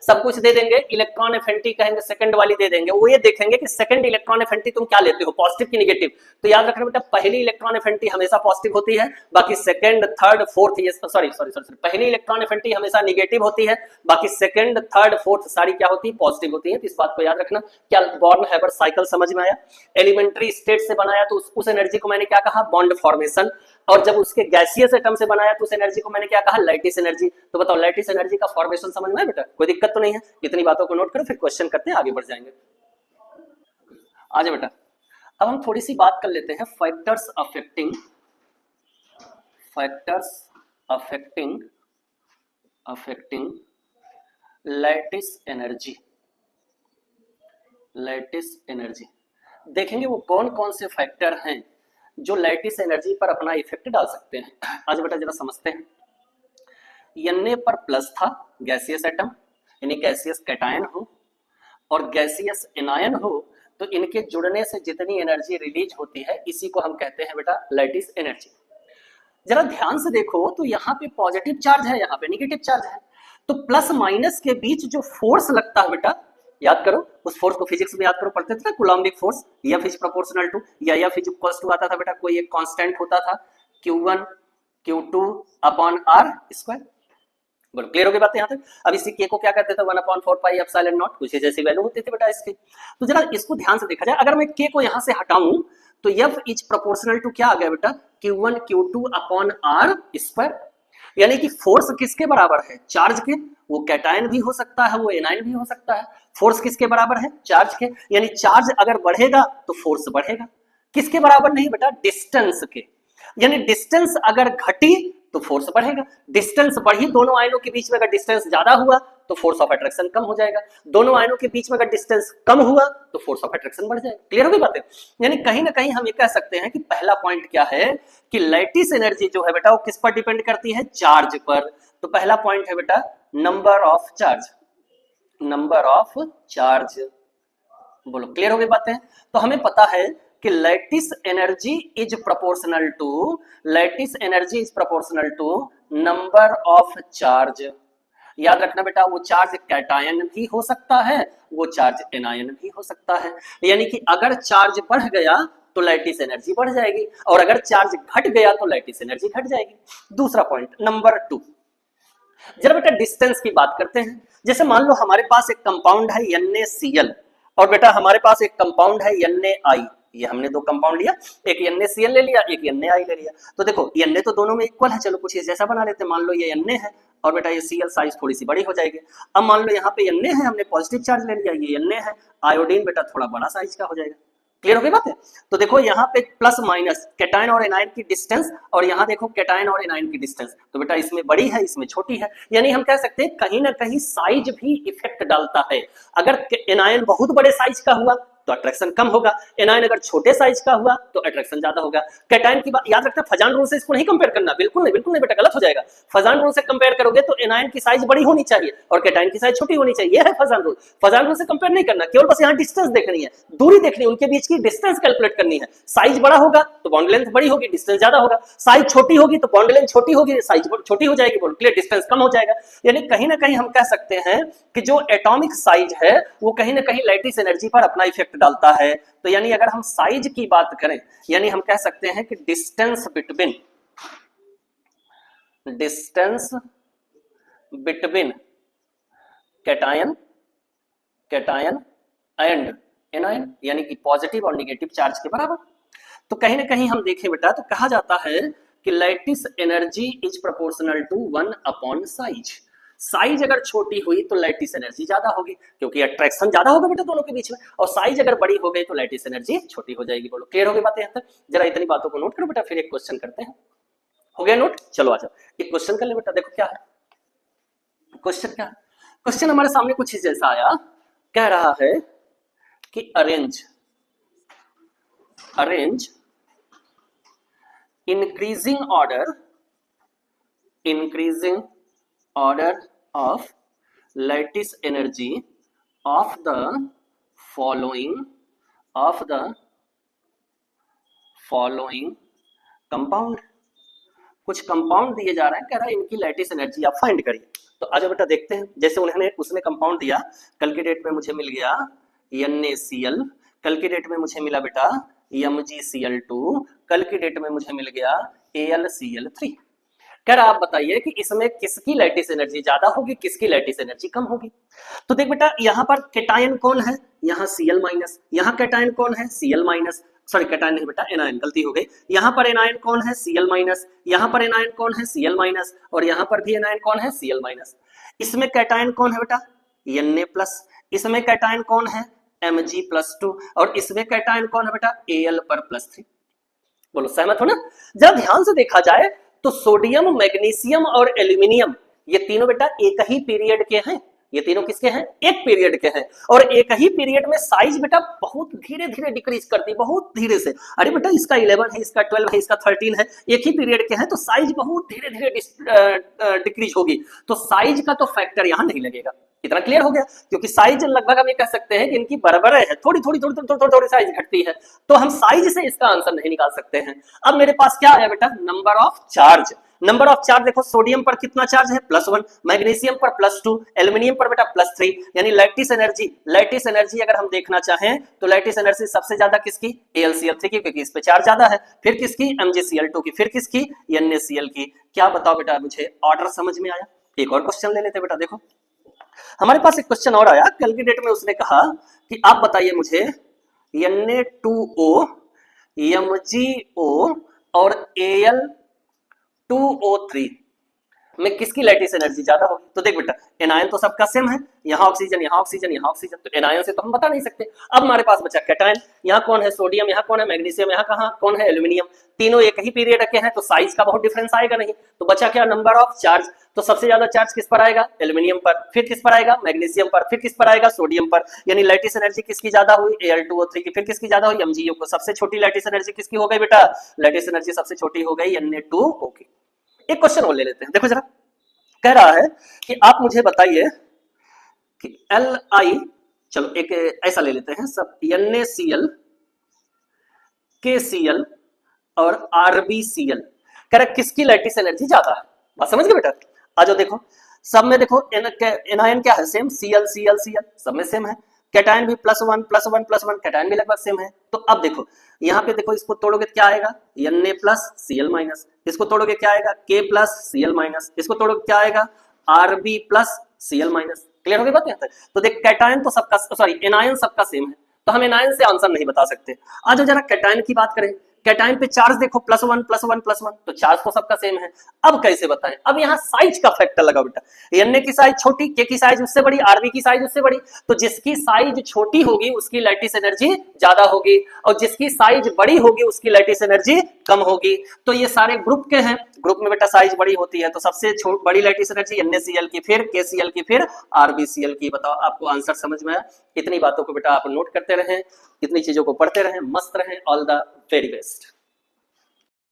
सब कुछ दे देंगे, इलेक्ट्रॉन एफिनिटी कहेंगे सेकंड वाली दे देंगे, वो ये देखेंगे कि सेकंड इलेक्ट्रॉन एफिनिटी तुम क्या लेते हो, पॉजिटिव की नेगेटिव। तो याद रखना बेटा, पहली इलेक्ट्रॉन एफिनिटी हमेशा पॉजिटिव होती है, बाकी सेकंड थर्ड फोर्थ, ये सॉरी पहली इलेक्ट्रॉन एफिनिटी हमेशा नेगेटिव होती है, बाकी सेकंड थर्ड फोर्थ सारी क्या होती है, पॉजिटिव होती है। तो इस बात को याद रखना। क्या बॉर्न हैबर साइकिल समझ में आया, एलिमेंट्री स्टेट से बनाया तो उस एनर्जी को मैंने क्या कहा, बॉन्ड फॉर्मेशन। और जब उसके गैसियस एटम से बनाया तो उस एनर्जी को मैंने क्या कहा, लैटिस एनर्जी। तो बताओ लैटिस एनर्जी का फॉर्मेशन समझ में है बेटा, कोई दिक्कत तो नहीं है। इतनी बातों को नोट करो, फिर क्वेश्चन करते हैं, आगे बढ़ जाएंगे। आ जाओ बेटा, अब हम थोड़ी सी बात कर लेते हैं फैक्टर्स अफेक्टिंग लैटिस एनर्जी। देखेंगे वो कौन कौन से फैक्टर हैं जो लैटिस एनर्जी पर अपना इफेक्ट डाल सकते हैं। आज बेटा जरा समझते हैं। Na पर प्लस था, गैसियस एटम, यानी गैसियस कैटायन हो और गैसियस एनायन हो, तो इनके जुड़ने से जितनी एनर्जी रिलीज होती है इसी को हम कहते हैं बेटा लैटिस एनर्जी। जरा ध्यान से देखो तो यहाँ पे पॉजिटिव चार्ज है, यहाँ पे नेगेटिव चार्ज है। तो प्लस माइनस के बीच जो फोर्स लगता है बेटा, याद करो उस फोर्स को, फिजिक्स में याद करो, पढ़ते थे ना, coulombic force, F is proportional to, या F इज इक्वल टू आता था बेटा, कोई एक कांस्टेंट होता था, Q1 Q2 upon R square. बोलो क्लियर हो गई बात यहाँ तक। अब इसी के को क्या कहते थे, 1/4 पाई एप्सिलॉन नॉट, कुछ जैसी वैल्यू होती थी बेटा इसकी। तो जरा इसको ध्यान से देखा जाए, अगर मैं के को यहाँ से हटाऊं तो F इज प्रोपोर्शनल टू क्या आ गया बेटा, Q1 Q2 upon R square. यानी कि फोर्स किसके बराबर है, चार्ज के। वो कैटायन भी हो सकता है, वो एनायन भी हो सकता है। फोर्स किसके बराबर है, चार्ज के। यानी चार्ज अगर बढ़ेगा तो फोर्स बढ़ेगा। किसके बराबर नहीं बेटा, डिस्टेंस के। यानी डिस्टेंस अगर घटी तो फोर्स बढ़ेगा, डिस्टेंस बढ़ी, दोनों आयनों के बीच में अगर डिस्टेंस ज्यादा हुआ तो फोर्स ऑफ अट्रैक्शन कम हो जाएगा। दोनों आयनों के बीच में अगर डिस्टेंस कम हुआ तो फोर्स ऑफ अट्रैक्शन बढ़ जाएगा। क्लियर हो गई बातें? यानी कहीं ना कहीं हम ये कह सकते हैं कि पहला पॉइंट क्या है कि लैटिस एनर्जी जो है बेटा वो किस पर डिपेंड करती है? चार्ज पर। तो पहला पॉइंट है बेटा number of charge, number of charge. बोलो क्लियर हो गई बातें? तो हमें पता है कि lattice energy is proportional to number of charge. याद रखना बेटा, वो चार्ज कैटायन भी हो सकता है, वो चार्ज एनायन भी हो सकता है। यानी कि अगर चार्ज बढ़ गया तो लैटिस एनर्जी बढ़ जाएगी, और अगर चार्ज घट गया तो लैटिस एनर्जी घट जाएगी। दूसरा पॉइंट नंबर 2, जरा बेटा डिस्टेंस की बात करते हैं। जैसे मान लो हमारे पास एक कंपाउंड है NaCl, और बेटा हमारे पास एक कंपाउंड है NaI। ये हमने दो कंपाउंड लिया, एक NaCl ले लिया, एक NaI ले लिया। तो देखो Na तो दोनों में इक्वल है, चलो कुछ इस जैसा बना लेते हैं। मान लो ये Na है और बेटा ये Cl, साइज थोड़ी सी बड़ी हो जाएगी। अब मान लो यहाँ पे Na है, हमने पॉजिटिव चार्ज ले लिया, ये Na है, आयोडीन बेटा थोड़ा बड़ा साइज का हो जाएगा। क्लियर हो गई बात है? तो देखो यहाँ पे प्लस माइनस कैटायन और एनायन की डिस्टेंस, और यहाँ देखो कैटायन और एनायन की डिस्टेंस, तो बेटा इसमें बड़ी है, इसमें छोटी है। यानी हम कह सकते हैं कहीं ना कहीं साइज भी इफेक्ट डालता है। अगर एनायन बहुत बड़े साइज का हुआ तो अट्रैक्शन कम होगा, एनायन अगर छोटे साइज का हुआ तो अट्रैक्शन ज्यादा होगा। कैटायन की बात याद रखना, फजान रूल से इसको नहीं कंपेयर करना, बिल्कुल नहीं बेटा, गलत हो जाएगा। फजान रूल से कंपेयर करोगे तो एनायन की साइज बड़ी होनी चाहिए और कैटायन की साइज छोटी होनी चाहिए, यह है फजान रूल। फजान रूल से कंपेयर नहीं करना, केवल बस यहाँ डिस्टेंस देखनी है, दूरी देखनी है, उनके बीच की डिस्टेंस कैलकुलेट करनी है। साइज बड़ा होगा तो बॉन्ड लेंथ बड़ी होगी, डिस्टेंस ज्यादा होगा। साइज छोटी होगी तो बॉन्ड लेंथ छोटी होगी, साइज छोटी हो जाएगी, बॉन्ड क्लियर डिस्टेंस कम हो जाएगा। यानी कहीं ना कहीं हम कह सकते हैं कि जो एटॉमिक साइज है वो कहीं ना कहीं लैटिस एनर्जी पर अपना इफेक्ट डालता है। तो यानी अगर हम साइज की बात करें, यानी हम कह सकते हैं कि distance between cation and anion, यानी कि पॉजिटिव और नेगेटिव चार्ज के बराबर। तो कहीं ना कहीं हम देखें बेटा तो कहा जाता है कि lattice energy is proportional to 1 upon size. Size अगर छोटी हुई तो लैटिस एनर्जी ज्यादा होगी, क्योंकि अट्रैक्शन ज्यादा होगा बेटा दोनों के बीच में, और साइज अगर बड़ी हो गई तो लैटिस एनर्जी छोटी हो जाएगी। बोलो क्लियर हो गई बातें यहाँ तक? जरा इतनी बातों को नोट करो बेटा, फिर एक क्वेश्चन करते हैं। हो गया नोट? चलो आ जाओ एक क्वेश्चन कर ले बेटा। देखो क्या है क्वेश्चन, क्या है क्वेश्चन? हमारे सामने कुछ इस जैसा आया, कह रहा है कि arrange increasing order of lattice energy of the following compound. कुछ कंपाउंड दिए जा रहे हैं, कह रहा है इनकी लैटिस एनर्जी आप फाइंड करिए। तो आजा बेटा देखते हैं। जैसे उसने कंपाउंड दिया, कल की डेट में मुझे मिल गया NaCl, कल की डेट में मुझे मिला बेटा MgCl2, कल की डेट में मुझे मिल गया AlCl3। कह रहा आप बताइए कि इसमें किसकी लैटिस एनर्जी ज्यादा होगी, किसकी लैटिस एनर्जी कम होगी। तो देख बेटा यहाँ पर कैटायन कौन है? यहाँ Cl-, यहाँ कैटायन कौन है? Cl-, सॉरी कैटायन नहीं बेटा, एनायन, गलती हो गई। यहाँ पर एनायन कौन है? Cl-, यहाँ पर एनायन कौन है? Cl-, और यहाँ पर भी एनायन कौन है? Cl-। इसमें कैटायन कौन है बेटा? Na+, इसमें कैटायन कौन है? Mg+2, और इसमें कैटायन कौन है बेटा? Al पर +3। बोलो सहमत हो ना? जब ध्यान से देखा जाए तो सोडियम, मैग्नीशियम और एल्यूमिनियम ये तीनों बेटा एक ही पीरियड के हैं। ये तीनों किसके हैं? एक पीरियड के हैं, और एक ही पीरियड में साइज बेटा बहुत धीरे धीरे डिक्रीज करती है, बहुत धीरे से। अरे बेटा इसका 11 है, इसका 12 है, इसका 13 है, एक ही पीरियड के हैं, तो साइज बहुत धीरे धीरे डिक्रीज होगी। तो साइज का तो फैक्टर यहां नहीं लगेगा। इतना क्लियर हो गया? क्योंकि साइज लगभग हम ये कह सकते हैं कि इनकी बराबर है, थोड़ी थोड़ी साइज घटती है, तो हम साइज से इसका आंसर नहीं निकाल सकते हैं। अब मेरे पास क्या आया बेटा? Number of charge. Number of charge देखो, सोडियम पर कितना चार्ज है? +1, मैग्नीशियम पर +2, एल्यूमिनियम पर बेटा +3। यानी लैटिस एनर्जी अगर हम देखना चाहें तो लैटिस एनर्जी सबसे ज्यादा किसकी? AlCl3 की, क्योंकि इस पे चार्ज ज्यादा है। फिर किसकी? MgCl2 की। फिर किसकी? NaCl की। क्या बताओ बेटा, मुझे ऑर्डर समझ में आया? एक और क्वेश्चन ले लेते बेटा। देखो हमारे पास एक क्वेश्चन और आया, कल की डेट में उसने कहा कि आप बताइए मुझे Na2O, MgO और Al2O3 में किसकी लैटिस एनर्जी ज्यादा होगी? तो देख बेटा एनायन तो सबका सेम है, यहाँ ऑक्सीजन, यहाँ ऑक्सीजन, यहाँ ऑक्सीजन, तो एनायन से तो हम बता नहीं सकते। अब हमारे पास बचा कैटायन, यहाँ कौन है? सोडियम, यहाँ कौन है? मैग्नीशियम, यहाँ कहाँ कौन है? एल्यूमिनियम। तीनों एक ही पीरियड के हैं, तो साइज का बहुत डिफरेंस आएगा नहीं। तो बचा क्या? Number of charge. तो सबसे ज्यादा चार्ज किस पर आएगा? एल्यूमिनियम पर। फिर किस पर आएगा? मैग्नीशियम पर। फिर किस पर आएगा? सोडियम पर। यानी लैटिस एनर्जी किसकी ज्यादा हुई? Al2O3 की। फिर किसकी ज्यादा हुई? MgO को। सबसे छोटी लैटिस एनर्जी किसकी हो गई बेटा? लैटिस एनर्जी सबसे छोटी हो गई Na2O की। एक क्वेश्चन और ले लेते हैं, देखो जरा, कह रहा है कि आप मुझे बताइए कि Li, चलो एक ऐसा ले लेते हैं सब, NaCl, KCl और RbCl, कह रहा किसकी लैटिस एनर्जी ज्यादा है? बात समझ गए बेटा? आ जाओ देखो, सब में देखो एनायन क्या है? सेम, Cl सब में सेम है। कैटायन भी +1 कैटायन भी लगभग सेम है। तो अब देखो यहाँ पे देखो, इसको तोड़ोगे क्या आएगा? Na+Cl-, इसको तोड़ोगे क्या आएगा? K+Cl-, इसको तोड़ोगे क्या आएगा? Rb+Cl-। क्लियर हो गई बात यहाँ तक? तो देख कैटायन तो सबका, सॉरी एनायन सबका सेम है, तो हम एनायन से आंसर नहीं बता सकते। आज जरा कैटायन की बात करें, कैटायन पे चार्ज देखो +1, तो चार्ज तो सबका सेम है। अब कैसे बताएं? अब यहाँ साइज का फैक्टर लगा बेटा। Na की साइज छोटी, K की साइज उससे बड़ी, Rb की साइज उससे बड़ी, तो जिसकी साइज छोटी होगी उसकी लैटिस एनर्जी ज्यादा होगी, और जिसकी साइज बड़ी होगी उसकी लैटिस एनर्जी कम होगी। तो ये सारे ग्रुप के हैं, ग्रुप में बेटा साइज बड़ी होती है, तो सबसे बड़ी लैटिस एनर्जी NaCl की, फिर KCl की, फिर RbCl की। बताओ आपको आंसर समझ में आया? इतनी बातों को बेटा आप नोट करते रहें, इतनी चीजों को पढ़ते रहें, मस्त रहें। All the very best.